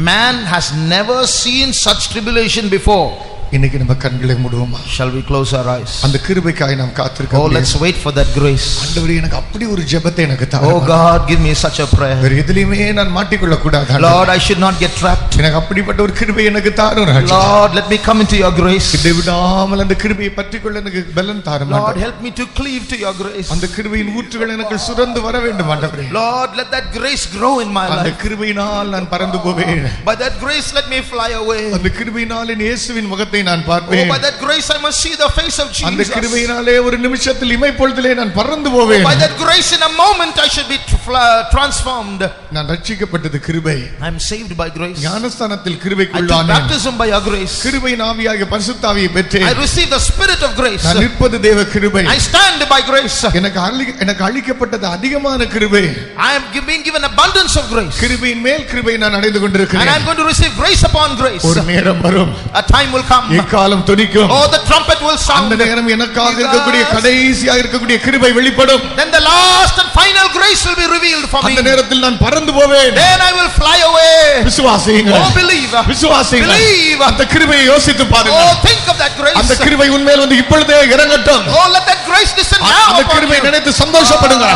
A: Man has never seen such tribulation before.
C: இன்னைக்கு நம்ம கண்களை மூடுவோமா?
A: Shall we close our eyes?
C: அந்த கிருபைக்காய் நாம் காத்திருக்கோம்.
A: Oh, let's wait for that grace.
C: ஆண்டவரே, எனக்கு அப்படி ஒரு ஜெபத்தை எனக்கு தாரும்.
A: Oh God, give me such a prayer.
C: வேற எதிலுமே நான் மாட்டிக்கொள்ள கூடாது.
A: Lord, I should not get trapped.
C: எனக்கு அப்படிப்பட்ட ஒரு கிருபை எனக்கு தாரும்.
A: Lord, let me come into your grace.
C: இதை விடாமல் அந்த கிருபையை பற்றிக்கொள்ள எனக்கு பலன் தாரும்.
A: Lord, help me to cleave to your grace.
C: அந்த கிருபையின் ஊற்றுகள் எனக்கு சுரந்து வர வேண்டும் ஆண்டவரே.
A: Lord, let that grace grow in my life.
C: அந்த கிருபையினால் நான் பறந்து போவேன்.
A: By that grace let me fly away.
C: அந்த கிருபையினால் இயேசுவின் முகத்தை முகத்தை நான்
A: Oh,
C: பார்ப்பேன்.
A: by that grace I must see the face of
C: அந்த
A: Jesus.
C: கிருபையினாலே ஒரு நிமிஷத்தில் இமைப்பொழுதிலே நான் பறந்து போவேன்.
A: By that grace in a moment I should be transformed.
C: நான் ரட்சிக்கப்பட்டது கிருபை.
A: I am saved by grace.
C: ஞானஸ்தானத்தில்
A: I took
C: கிருபைக்குள்ளானேன்.
A: baptism by your grace.
C: கிருபையின் ஆவியாகிய பரிசுத்த ஆவியை பெற்றேன்.
A: I received the spirit of grace.
C: நான் நிற்பது தேவ கிருபை.
A: I stand by grace.
C: எனக்கு அளிக்கப்பட்டது அதிகமான கிருபை.
A: I am being given abundance of grace.
C: கிருபையின் மேல் கிருபை நான் அடைந்து
A: And I
C: கொண்டிருக்கிறேன்.
A: am going to receive grace upon grace.
C: ஒரு நேரம் வரும்,
A: A time will come.
C: எக்காலம் துணிக்கும்.
A: Oh, the trumpet will sound.
C: அந்த நேரம் எனக்காக இருக்கக்கூடிய கடைசியாக இருக்கக்கூடிய கிருபை வெளிப்படும்.
A: Then the last and final grace will be revealed for me.
C: அந்த நேரத்தில் நான் பறந்து போவேன்.
A: Then I will fly away.
C: விசுவாசியுங்கள்.
A: Oh, believe.
C: விசுவாசியுங்கள்.
A: Believe.
C: அந்த கிருபையை யோசித்து பாருங்க.
A: Oh, think of that grace.
C: அந்த கிருபை உன்மேல் வந்து இப்பொழுதே இறங்கட்டும்.
A: Oh, let that grace descend now
C: அந்த
A: upon
C: கிருபையை
A: you.
C: நினைத்து சந்தோஷப்படுங்க.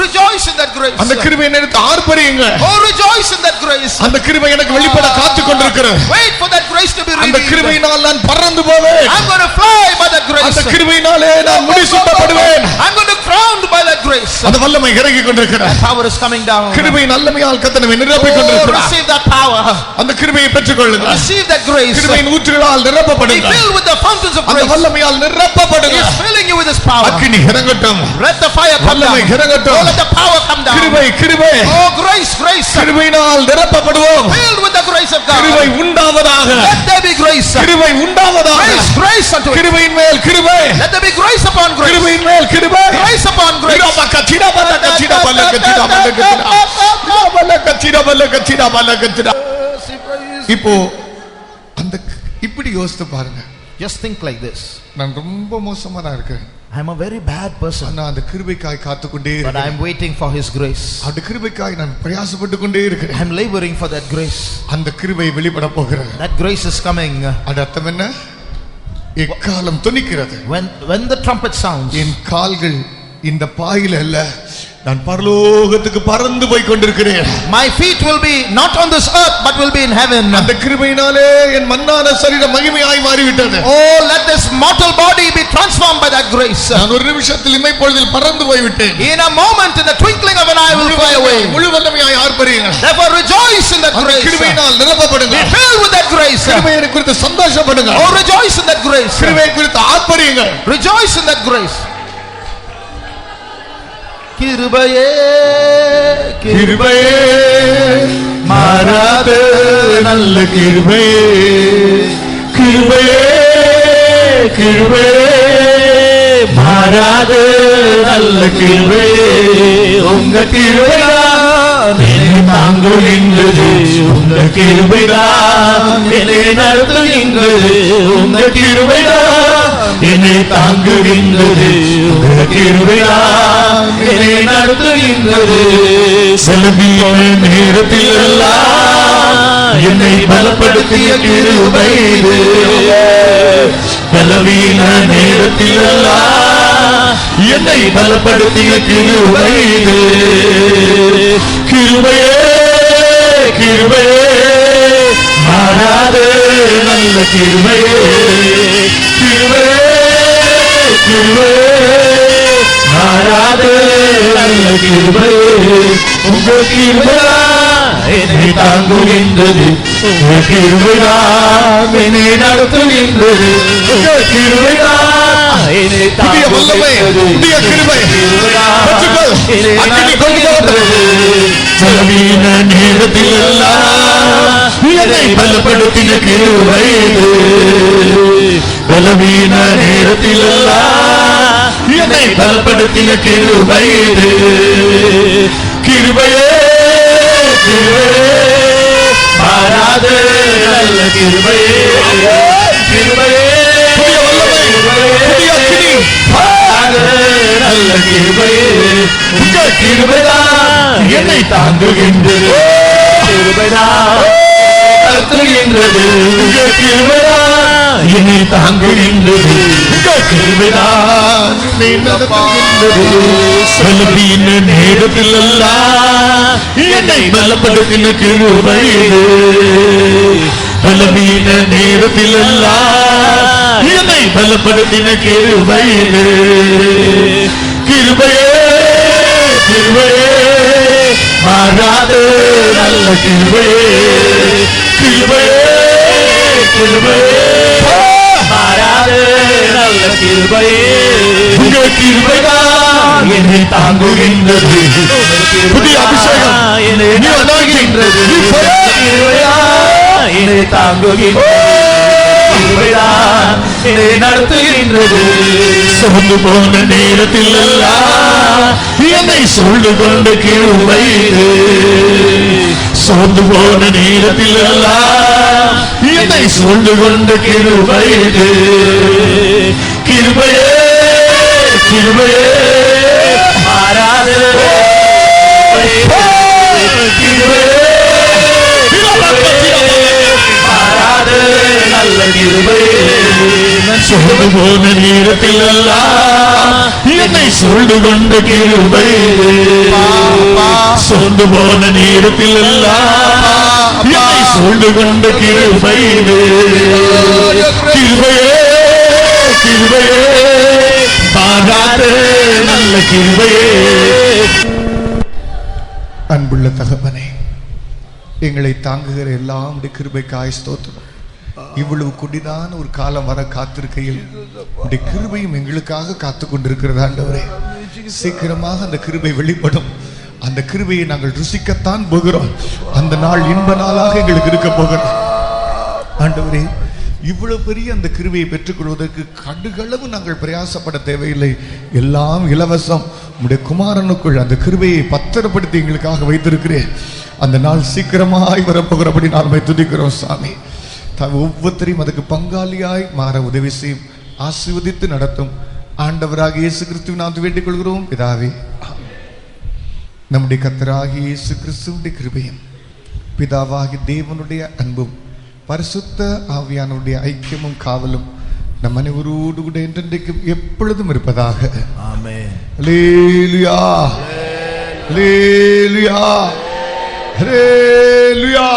A: Rejoice in that grace.
C: அந்த கிருபையை நினைத்து ஆர்ப்பரியுங்க.
A: Oh, rejoice in that grace.
C: அந்த கிருபை எனக்கு வெளிப்பட காத்துக் கொண்டிருக்கிறது.
A: Wait for that grace to be
C: அந்த
A: revealed.
C: கிருபையினால் நான் பறந்து போவேன்.
A: I'm going to fly by that grace.
C: அந்த கிருபையினாலே நான் முடிசூட்டப்படுவேன்.
A: I'm going to crowned by that grace.
C: அந்த வல்லமை இறங்கி கொண்டிருக்கிறது.
A: Power is coming down.
C: கிருபையின் வல்லமையால் கர்த்தர் நம்மை நிரப்பிக்
A: Oh,
C: கொண்டிருக்கிறார்.
A: receive that power.
C: அந்த கிருபையை பெற்றுக்கொள்ளுங்க.
A: Receive that grace.
C: கிருபையின் ஊற்றுகளால்
A: Be
C: நிரப்பப்படுங்க.
A: filled with the fountains of
C: அந்த
A: grace.
C: வல்லமையால் நிரப்பப்படுங்க.
A: He is filling you with His power.
C: அக்கினி இறங்கட்டும்.
A: Let the fire come down.
C: வல்லமை இறங்கட்டும்.
A: Oh, let the power come down.
C: கிருபை கிருபை
A: Oh, grace, grace.
C: கிருபையினால் நிரப்பப்படுவோம்.
A: Filled with the grace of God.
C: கிருபை உண்டாவதாக.
A: Let there be grace.
C: கிருபை உண்டாவதாக.
A: Grace, grace unto it.
C: கிருபையின் மேல் கிருபை.
A: Let there be grace upon grace.
C: கிருபையின் மேல் கிருபை.
A: Grace upon grace.
C: இப்போ அந்த இப்படி யோசித்து பாருங்க.
A: Just think like this.
C: நான் ரொம்ப மோசமா தான் இருக்கேன்.
A: I'm a very bad person.
C: ஆனா அந்த கிருபைக்காய் காத்துக்கொண்டே
A: But
C: இருக்கேன்.
A: I'm waiting for His grace.
C: அந்த கிருபைக்காய் நான் பிரயாசப்பட்டு கொண்டே இருக்கிறேன்.
A: I'm laboring for that grace.
C: அந்த கிருபை வெளிப்பட போகிறது.
A: That grace is coming.
C: அது அர்த்தம் என்ன? எக்காலம் துணிக்கிறது.
A: When the trumpet sounds,
C: என் கால்கள் இந்த பாயில அல்ல, நான் பரலோகத்துக்கு பறந்து போய் கொண்டிருக்கிறேன்.
A: my feet will be not on this earth but will be in heaven.
C: அந்த கிருபையினாலே என் மண்ணான சரீரம் மகிமையாய் மாறிவிட்டது.
A: Oh, let this mortal body be transformed by that grace.
C: நான் ஒரு நிமிஷத்தில் இமைப்பொழுதில் பறந்து போய் விட்டேன்.
A: In a moment, in the twinkling of an eye, will fly away.
C: முழு வல்லமையாய் ஆர்ப்பரியுங்கள்.
A: Therefore, rejoice in that
C: அந்த
A: grace.
C: கிருபையினால் நிரப்பப்படுங்க.
A: Be filled with that grace.
C: கிருபையை குறித்து சந்தோஷப்படுங்க.
A: Oh, rejoice in that grace.
C: கிருபையை குறித்து ஆர்ப்பரியுங்கள்.
A: Rejoice in that grace. கிருபையே
C: கிருபையே மாறாத நல்ல கிருபையே, கிருபையே கிருபையே மாறாத நல்ல கிருபையே, உங்க கிருபைதான் என்னை தாங்குகின்றது, உங்க கிருபைதான் என்னை நடத்துகின்றது, உங்க கிருபைதான் என்னை தாங்குகின்றது, உங்க கிருபைதான் என்னை நடத்துகின்றது. செலவிய நேரத்தில் எல்லாம் என்னை பலப்படுத்திய கிருபை இது, பலவீன நேரத்தில் எல்லாம் என்னை பலப்படுத்திய கிருபை இது. கிருபையே கிருபையே மாறாத நல்ல கிருபையே, கிருபையே கிருபையே மாறாத நல்ல கிருபையே, உங்க கிருபைதான் என்னை தாங்குகின்றது, உங்க கிருபைதான் என்னை நடத்துகின்றது, உங்க கிருபைதான் என்னை தாங்குகின்றது, புதிய கிருபை பெற்றுக்கொள். அக்கினி கொண்டு வருகிறது. செலவீன நேரத்தில் எல்லாம் என்னை பலப்படுத்தின கிருபை இது, பலவீன நேரத்தில் எல்லாம் என்னை பலப்படுத்தின கிருபை இது. கிருபையே கிருபையே மாறாத நல்ல கிருபையே, கிருபையே புதிய வல்லமை, புதிய அக்கினி மாறாத நல்ல கிருபையே, உங்க கிருபைதான் என்னை தாங்குகின்றது, கிருபைதான் நடத்துகின்றது, உங்க கிருபைதான் என்னை தாங்குகின்றது, உங்க கிருபைதான் என்னை நடத்துகின்றது. செலவீன நேரத்தில் எல்லாம் என்னை பலப்படுத்தின கிருபை இது, பலவீன நேரத்தில் எல்லாம் என்னை பலப்படுத்தின கிருபை இது. கிருபையே கிருபையே மாறாத நல்ல கிருபையே, கிருபையே கிருபையே
E: நல்ல கிருபையே உங்க கிருபைதான் என்னை தாங்குகின்றது புதிய அபிஷேகம் என்னை நடத்துகின்றது கிருபையா என்னை தாங்குகின்றது கிருபைதான் என்னை நடத்துகின்றது சோர்ந்து போன நேரத்தில் எல்லாம் என்னை சூழ்ந்து கொண்டு கிருபை சோர்ந்து போன நேரத்தில் எல்லாம் என்னை சூழ்ந்து கொண்டு கிருபை கிருபையே கிருபையே மாறாது மாறாது நல்ல கிருபையே சோர்ந்து போன நேரத்தில் எல்லாம் என்னை சூழ்ந்து கொண்டு கிருபை சோர்ந்து போன நேரத்தில் எல்லாம் என்னை சூழ்ந்து கொண்டு கிருபை கிருபையே கிருபையே மாறாத நல்ல கிருபையே.
C: அன்புள்ள தகப்பனே, எங்களை தாங்குகிற எல்லாம் கிருபைக்காய் ஸ்தோத்திரம். இவ்வளவு கொடிதான ஒரு காலம் வர காத்திருக்கையில் உடைய கிருபையும் எங்களுக்காக காத்து கொண்டிருக்கிறது ஆண்டவரே. சீக்கிரமாக அந்த கிருபை வெளிப்படும். அந்த கிருபையை நாங்கள் ருசிக்கத்தான் போகிறோம். அந்த நாள் இன்ப நாளாக எங்களுக்கு இருக்க போகிறோம் ஆண்டவரே. இவ்வளவு பெரிய அந்த கிருபையை பெற்றுக்கொள்வதற்கு கடுகளவு நாங்கள் பிரயாசப்பட தேவையில்லை. எல்லாம் இலவசம். உடைய குமாரனுக்குள் அந்த கிருபையை பத்திரப்படுத்தி எங்களுக்காக வைத்திருக்கிறேன். அந்த நாள் சீக்கிரமாய் வரப்போகிறபடி நாங்கள் துதிக்கிறோம் சாமி. ஒவ்வொருத்தரையும் அதுக்கு பங்காளியாய் மாற உதவி செய்யும், ஆசீர்வதித்து நடத்தும். ஆண்டவராக இயேசு கிறிஸ்துவின் நாம் வேண்டிக் கொள்கிறோம் பிதாவே. நம்முடைய கர்த்தராகிய இயேசு கிறிஸ்துவின் கிருபையும் பிதாவாகி தேவனுடைய அன்பும் பரிசுத்த ஆவியானுடைய ஐக்கியமும் காவலும் நம் அனைவரோடு கூட என்றென்றைக்கும் எப்பொழுதும் இருப்பதாக.
E: ஆமென்.
C: அல்லேலூயா அல்லேலூயா அல்லேலூயா.